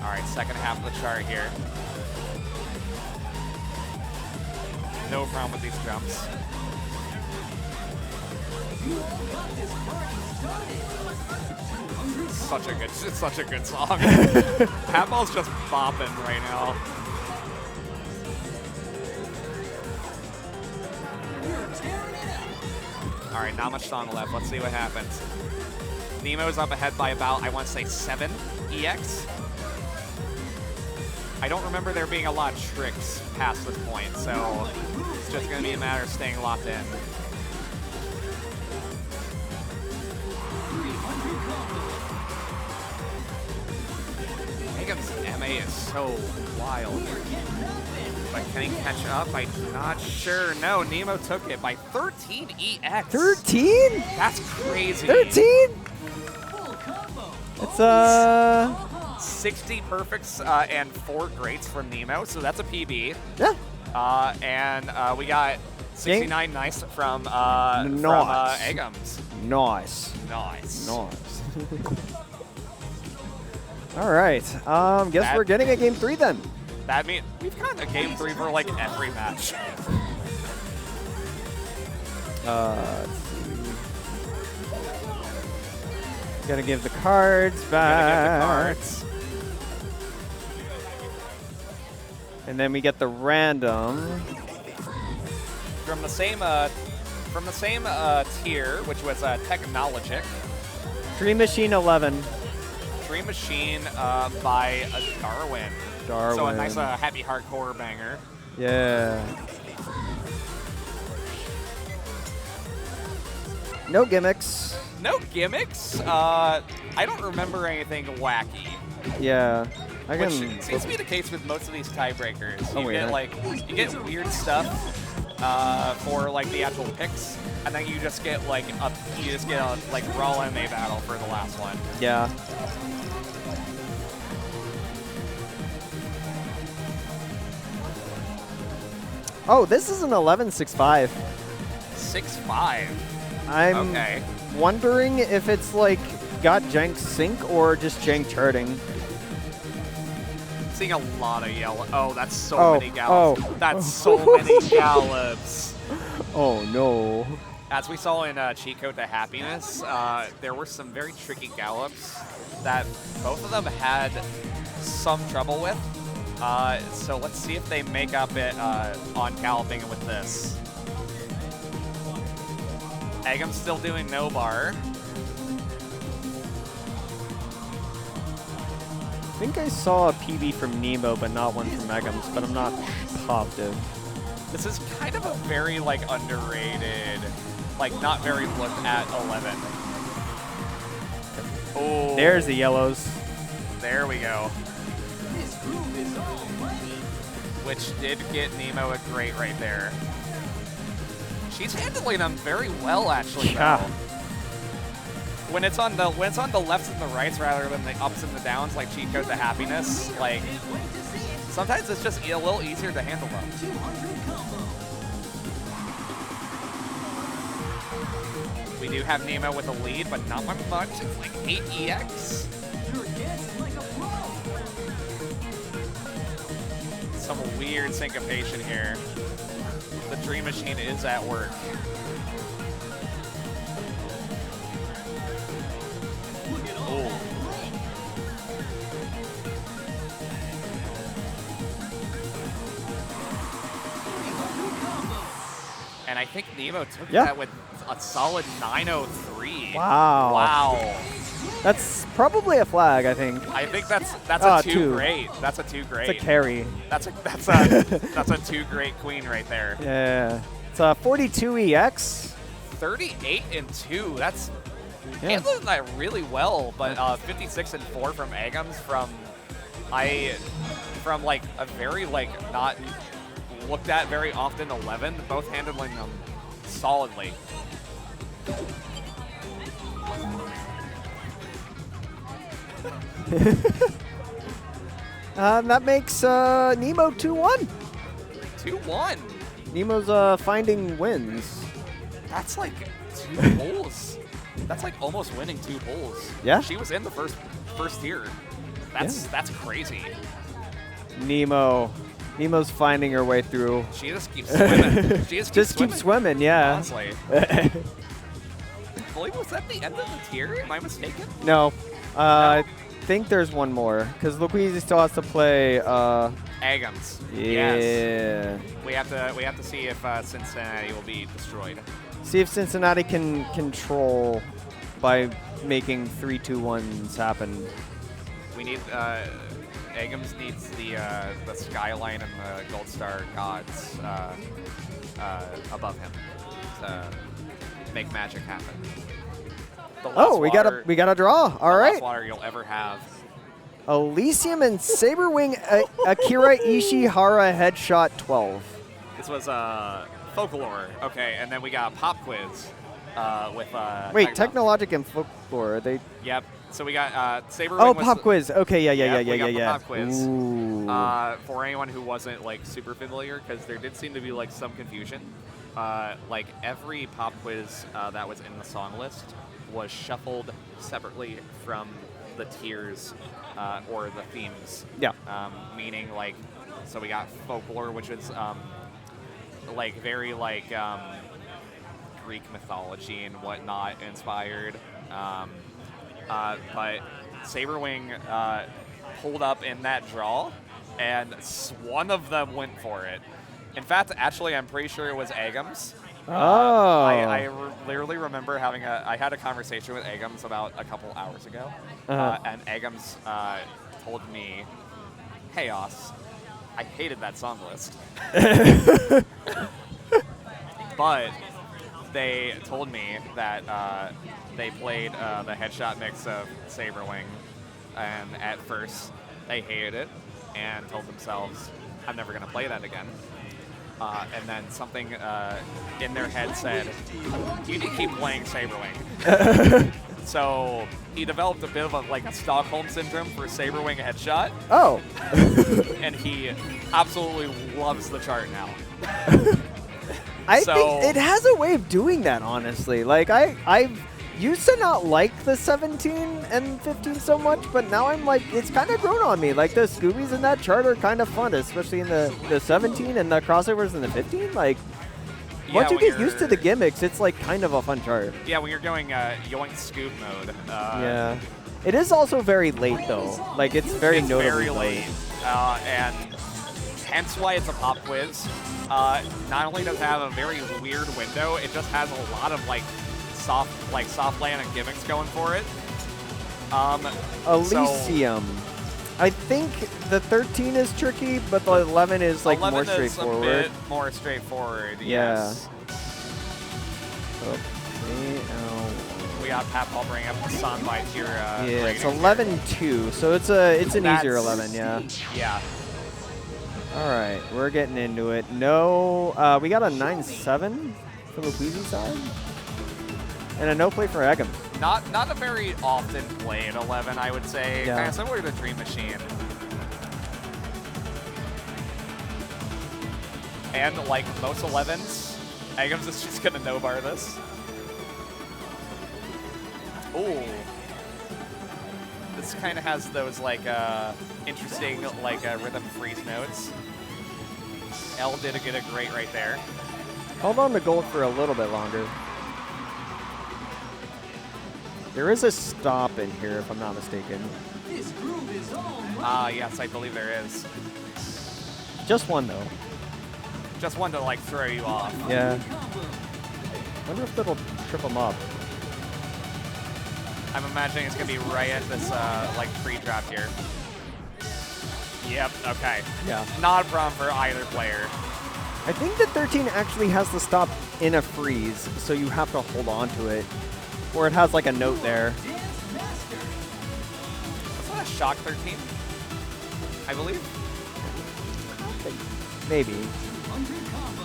All right, second half of the chart here. No problem with these jumps. It's such a good song. Patball's just bopping right now. All right, not much song left. Let's see what happens. Nemo's up ahead by about, I want to say, 7 EX. I don't remember there being a lot of tricks past this point, so it's just going to be a matter of staying locked in. Eggums' MA is so wild. But can he catch up? I'm not sure. No, Nemo took it by 13 EX. 13? That's crazy. 13? It's 60 perfects and 4 greats from Nemo, so that's a PB. Yeah. And we got 69 nice from Eggums. Nice. Nice. Nice. All right. Guess we're getting a game 3 then. That means we've gotten a game 3 for like every match. Let's see. Gotta give the cards back. Gotta give the cards. And then we get the random. From the same tier, which was Technologic. Dream Machine 11. Dream Machine by Darwin. Darwin. So a nice happy hardcore banger. Yeah. No gimmicks. No gimmicks. I don't remember anything wacky. Yeah. Which seems to be the case with most of these tiebreakers. You get weird stuff for like the actual picks, and then you just get like a raw MA battle for the last one. Yeah. Oh, this is an 11.65. 6-5. I'm okay. wondering if it's like got jank sync or just jank charting. Seeing a lot of yellow. Oh, that's so many gallops. Oh. That's so many gallops. Oh no. As we saw in Cheat Code to Happiness, there were some very tricky gallops that both of them had some trouble with. So let's see if they make up it on galloping with this. Eggums still doing no bar. I think I saw a PB from Nemo, but not one from Eggums, but I'm not positive. This is kind of a very like underrated, like not very looked at 11. Oh, There's the yellows. There we go. Which did get Nemo a great right there. She's handling them very well, actually. Yeah. Though. When it's on the lefts and the rights rather than the ups and the downs, like Cheat Code to Happiness, like Sometimes it's just a little easier to handle them. 200 combo. We do have Nemo with a lead, but not by much. It's like 8 EX. You're dancing like a pro. Some weird syncopation here. The Dream Machine is at work. Oh. And I think Nemo took that with a solid 903. Wow. Wow. That's probably a flag, I think. I think that's a two, two. great. That's a two great. It's a carry. That's a two great queen right there. Yeah. It's a 42 EX. 38 and 2. That's Yeah. handling that really well. But 56 and 4 from Eggums from like a very like not looked at very often 11. Both handling them solidly. That makes Nemo 2-1. 2-1. Nemo's finding wins. That's like 2 holes. That's like almost winning 2 holes. Yeah. She was in the first tier. That's crazy. Nemo's finding her way through. She just keeps swimming. She just keeps swimming, yeah. Honestly. Was that the end of the tier? Am I mistaken? No. I think there's one more because LQUEEZY still has to play. Eggums. Yeah. Yes. We have to see if Cincinnati will be destroyed. See if Cincinnati can control by making 3-2-1s happen. We need Eggums needs the skyline and the Gold Star gods above him to make magic happen. Oh, we got a draw. All right. Last water you'll ever have. Elysium and Saberwing Akira Ishihara headshot 12. This was Folklore. Okay, and then we got POPQUIZ with Wait, Technologic and Folklore, are they? Yep. So we got Saberwing. Oh, POPQUIZ. Okay, yeah. POPQUIZ. Ooh. For anyone who wasn't like super familiar, because there did seem to be like some confusion. Like every POPQUIZ that was in the song list was shuffled separately from the tiers or the themes. Yeah. Meaning like, so we got Folklore, which is like very like Greek mythology and whatnot inspired. But Saberwing pulled up in that draw, and one of them went for it. In fact, actually, I'm pretty sure it was Eggums. Oh. I literally remember I had a conversation with Eggums about a couple hours ago, and Eggums told me, "Hey, Os, I hated that song list." But they told me that they played the headshot mix of Saberwing, and at first they hated it and told themselves, "I'm never going to play that again." And then something in their head said, "You need to keep playing Saberwing." So he developed a bit of a Stockholm syndrome for Saberwing headshot. Oh. And he absolutely loves the chart now. I think it has a way of doing that, honestly. Like, I've used to not like the 17 and 15 so much, but now I'm like, it's kind of grown on me. Like, the Scoobies in that chart are kind of fun, especially in the 17 and the crossovers in the 15. Like, once you get used to the gimmicks, it's like kind of a fun chart. Yeah, when you're going Yoink Scoob mode. Yeah. It is also very late, though. Like, it's very notably late. And hence why it's a pop quiz. Not only does it have a very weird window, it just has a lot of soft land and gimmicks going for it. Elysium. I think the 13 is tricky, but the 11 is like 11 more straightforward. Is a bit more straightforward. Yeah. Yes. Okay. We got Pat Paul bringing up the song by tier. Yeah, it's 11-2, so it's an easier 11. Yeah. Yeah. All right, we're getting into it. No, we got a 9-7 for the LQUEEZY side, and a no play for Eggums. Not a very often played 11, I would say. Yeah. Kind of similar to Dream Machine. And like most 11s, Eggums is just gonna no-bar this. Ooh. This kind of has those like interesting like rhythm freeze notes. L did get a great right there. Hold on to gold for a little bit longer. There is a stop in here, if I'm not mistaken. This groove is all Yes, I believe there is. Just one, though. Just one to like throw you off. Yeah. Wonder if that'll trip them up. I'm imagining it's gonna be right at this like pre-drop here. Yep. Okay. Yeah. Not a problem for either player. I think that 13 actually has the stop in a freeze, so you have to hold on to it. Or it has like a note there. That's not a shock 13, I believe. Maybe.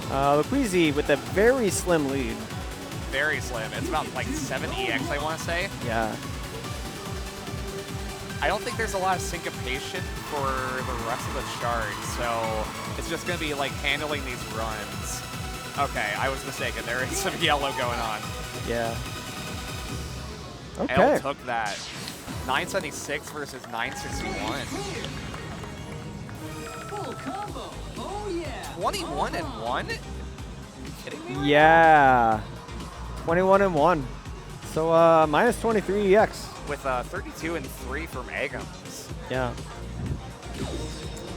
LQUEEZY with a very slim lead. Very slim. It's about like 7 EX, I want to say. Yeah. I don't think there's a lot of syncopation for the rest of the chart, so it's just going to be like handling these runs. Okay, I was mistaken. There is some yellow going on. Yeah. Okay. L took that. 976 versus 961. full combo. Oh yeah. 21 and 1? Are you kidding me? Yeah. 21 and 1. So minus 23 EX. With 32 and 3 from Eggums. Yeah.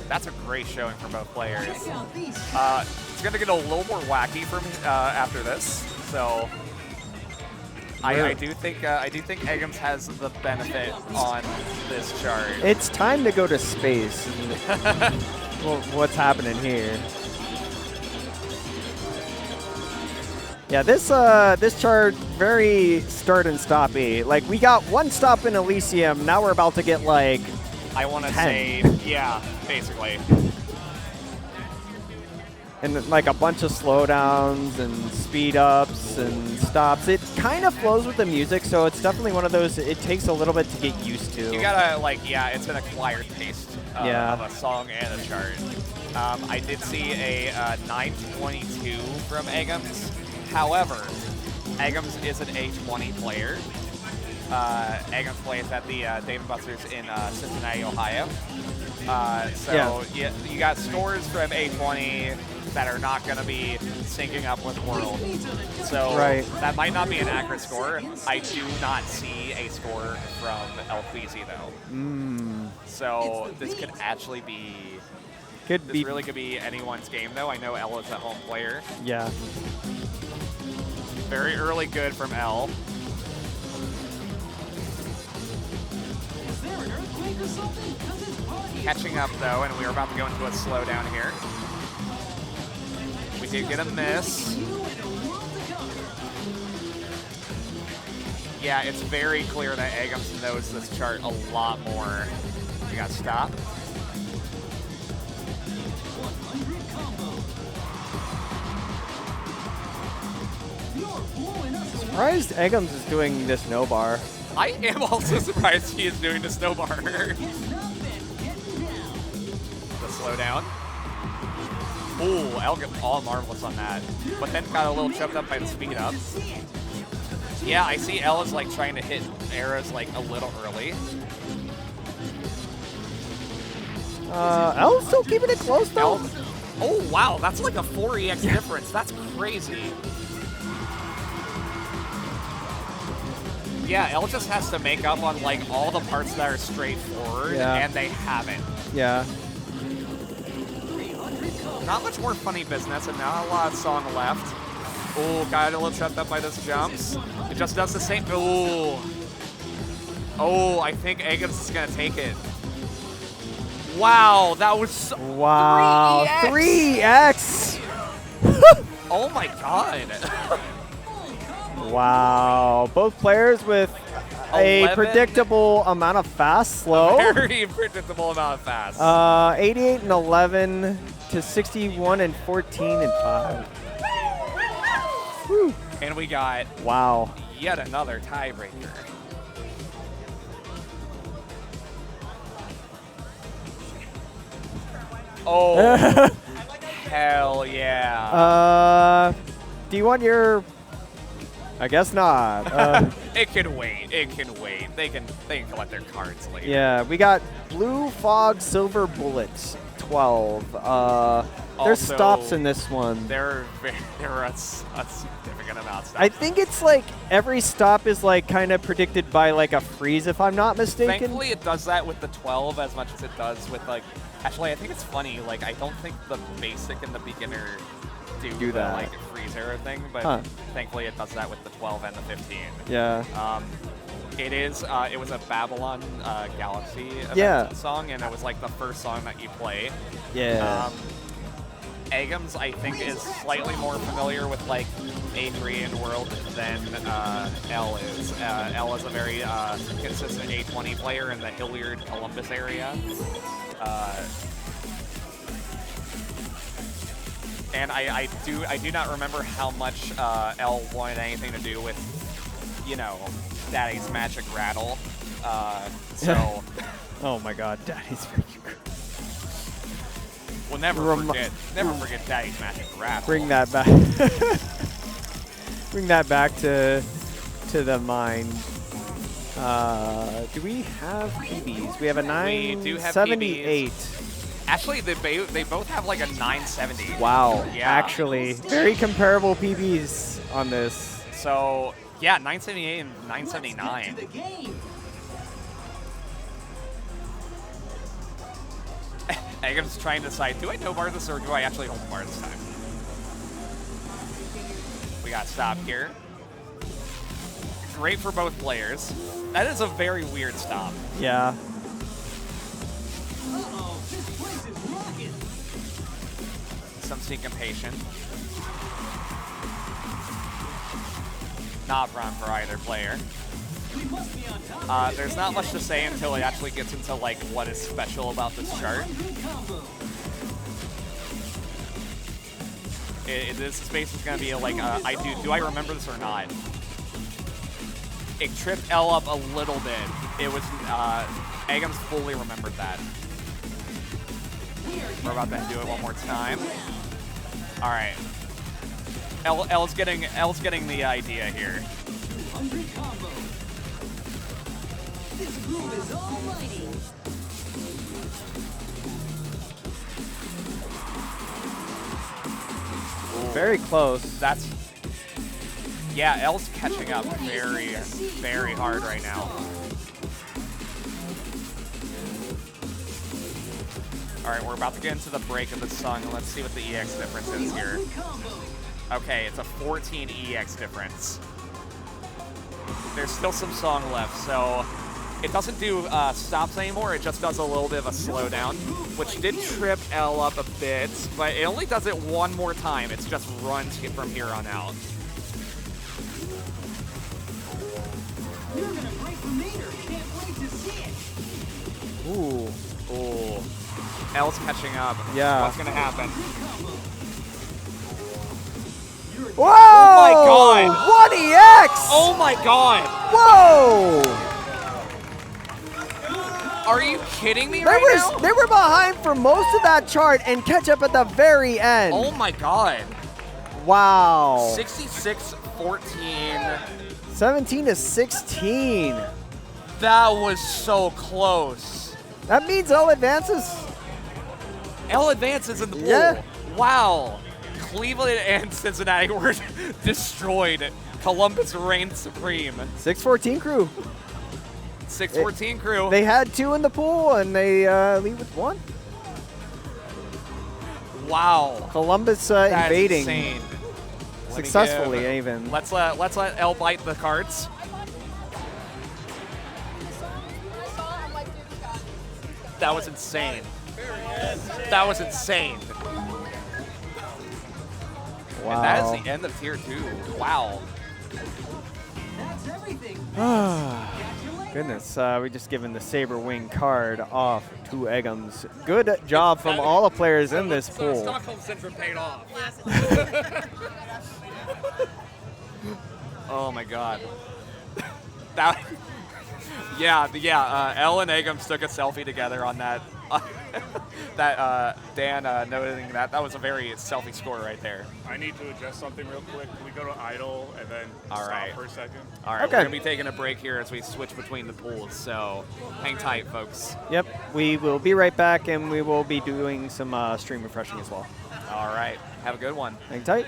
That's a great showing for both players. Check out these. It's going to get a little more wacky from after this. So I do think Eggums has the benefit on this chart. It's time to go to space. Well, what's happening here? Yeah, this chart very start and stoppy. Like we got one stop in Elysium. Now we're about to get like I want to 10. say, yeah, basically. And like a bunch of slowdowns and speed ups and stops. It kind of flows with the music, so it's definitely one of those. It takes a little bit to get used to. You gotta like, yeah, it's an acquired taste Yeah. of a song and a chart. I did see a 922 from Eggums. However, Eggums is an A20 player. Eggums plays at the Dave & Buster's in Cincinnati, Ohio. You got scores from A20 that are not going to be syncing up with World. So that might not be an accurate score. I do not see a score from LQUEEZY though. So this could actually be. This really could be anyone's game though. I know L is a home player. Yeah. Very early good from L. Is there an earthquake or something? 'Cause it's party. Catching up though, and we are about to go into a slowdown here. We did get a miss. You and a world to come. Yeah, it's very clear that Eggums knows this chart a lot more. We got stop. 100 combo. You're blowing us away. Surprised Eggums is doing this no bar. I am also surprised he is doing the snowbar. Getting up and getting down. The slowdown. Ooh, L got all marvelous on that. But then got a little choked up by the speed up. See it. Yeah, I see L is like trying to hit arrows like a little early. L's still keeping it close though. L, oh wow, that's like a 4 EX difference. That's crazy. Yeah, L just has to make up on like all the parts that are straightforward, and they haven't. Yeah. Not much more funny business, and not a lot of song left. Ooh, got a little tripped up by those jumps. It just does the same. Ooh. Oh, I think Eggums is gonna take it. Wow, that was so Wow. 3x. Oh my god. Wow. Both players with a 11. predictable amount of fast slow. Very predictable amount of fast. 88 and 11 to 61 and 14 and 5. Whew. And we got Wow. yet another tiebreaker. Oh, hell yeah. Do you want your? I guess not. It can wait. It can wait. They can collect their cards later. Yeah, we got Blue Fog Silver Bullets 12. There's Also, stops in this one. There are a significant amount of stops. I think it's like every stop is like kind of predicted by like a freeze, if I'm not mistaken. Thankfully, it does that with the 12 as much as it does with like. Actually, I think it's funny. Like, I don't think the basic and the beginner do the that. like freeze arrow thing, but thankfully it does that with the 12 and the 15. Yeah. It was a Babylon Galaxy event song, and it was like the first song that you play. Yeah. Eggums, I think, is slightly more familiar with like A3 and World than L is. L is a very consistent A20 player in the Hilliard, Columbus area. And I do not remember how much L wanted anything to do with, you know, Daddy's Magic Rattle. So. Oh my God, Daddy's Magic. We'll never forget Daddy's Magic Rattle. Bring that back. Bring that back to the mind. Do we have PBs? We have a 978. Actually, they both have like a 970. Wow. Yeah. Actually, very comparable PBs on this. So, yeah, 978 and 979. Eggums trying to decide, do I no bar this or do I actually home bar this time? We got stop here. Great for both players. That is a very weird stop. Yeah. Uh-oh, this place is rocking. Some syncopation. Not wrong for either player. We must be on top. There's not much to say until it actually gets into like what is special about this chart. Good combo. This space is gonna be like do I remember this or not? It tripped L up a little bit. It was Eggums fully remembered that. We're about to do it one more time. All right. L's getting the idea here. 200 combo. This groove is almighty. Very close. That's yeah. L's catching up very, very hard right now. All right, we're about to get into the break of the song. Let's see what the EX difference is here. Okay, it's a 14 EX difference. There's still some song left, so it doesn't do stops anymore. It just does a little bit of a slowdown, which did trip L up a bit, but it only does it one more time. It's just runs from here on out. You're gonna break the meter. Can't wait to see it. Ooh. Ooh. L's catching up. Yeah. What's gonna happen? Whoa! Oh my God! 1EX! Oh my God! Whoa! Are you kidding me They right were now? they were behind for most of that chart and catch up at the very end. Oh my God! Wow. 66-14. 17 to 16. That was so close. That means L advances. L advances in the pool. Yeah. Wow. Cleveland and Cincinnati were destroyed. Columbus reigned supreme. 614 crew. 614 crew. They had 2 in the pool and they lead with 1. Wow. Columbus That is invading insane. Let me successfully give- even. Let's let L bite the cards. That was insane. That was insane. Wow. And that is the end of tier 2. Wow. That's everything. Goodness, we just given the Saber Wing card off to Eggums. Good job from all the players in this pool. Stockholm Syndrome paid off. Oh my God. Elle and Eggums took a selfie together on that. That Dan noting that was a very selfie score right there. I need to adjust something real quick. Can we go to idle and then All stop right. for a second? All right, Okay. we're gonna be taking a break here as we switch between the pools. So hang tight, folks. Yep, we will be right back, and we will be doing some stream refreshing as well. All right, have a good one. Hang tight.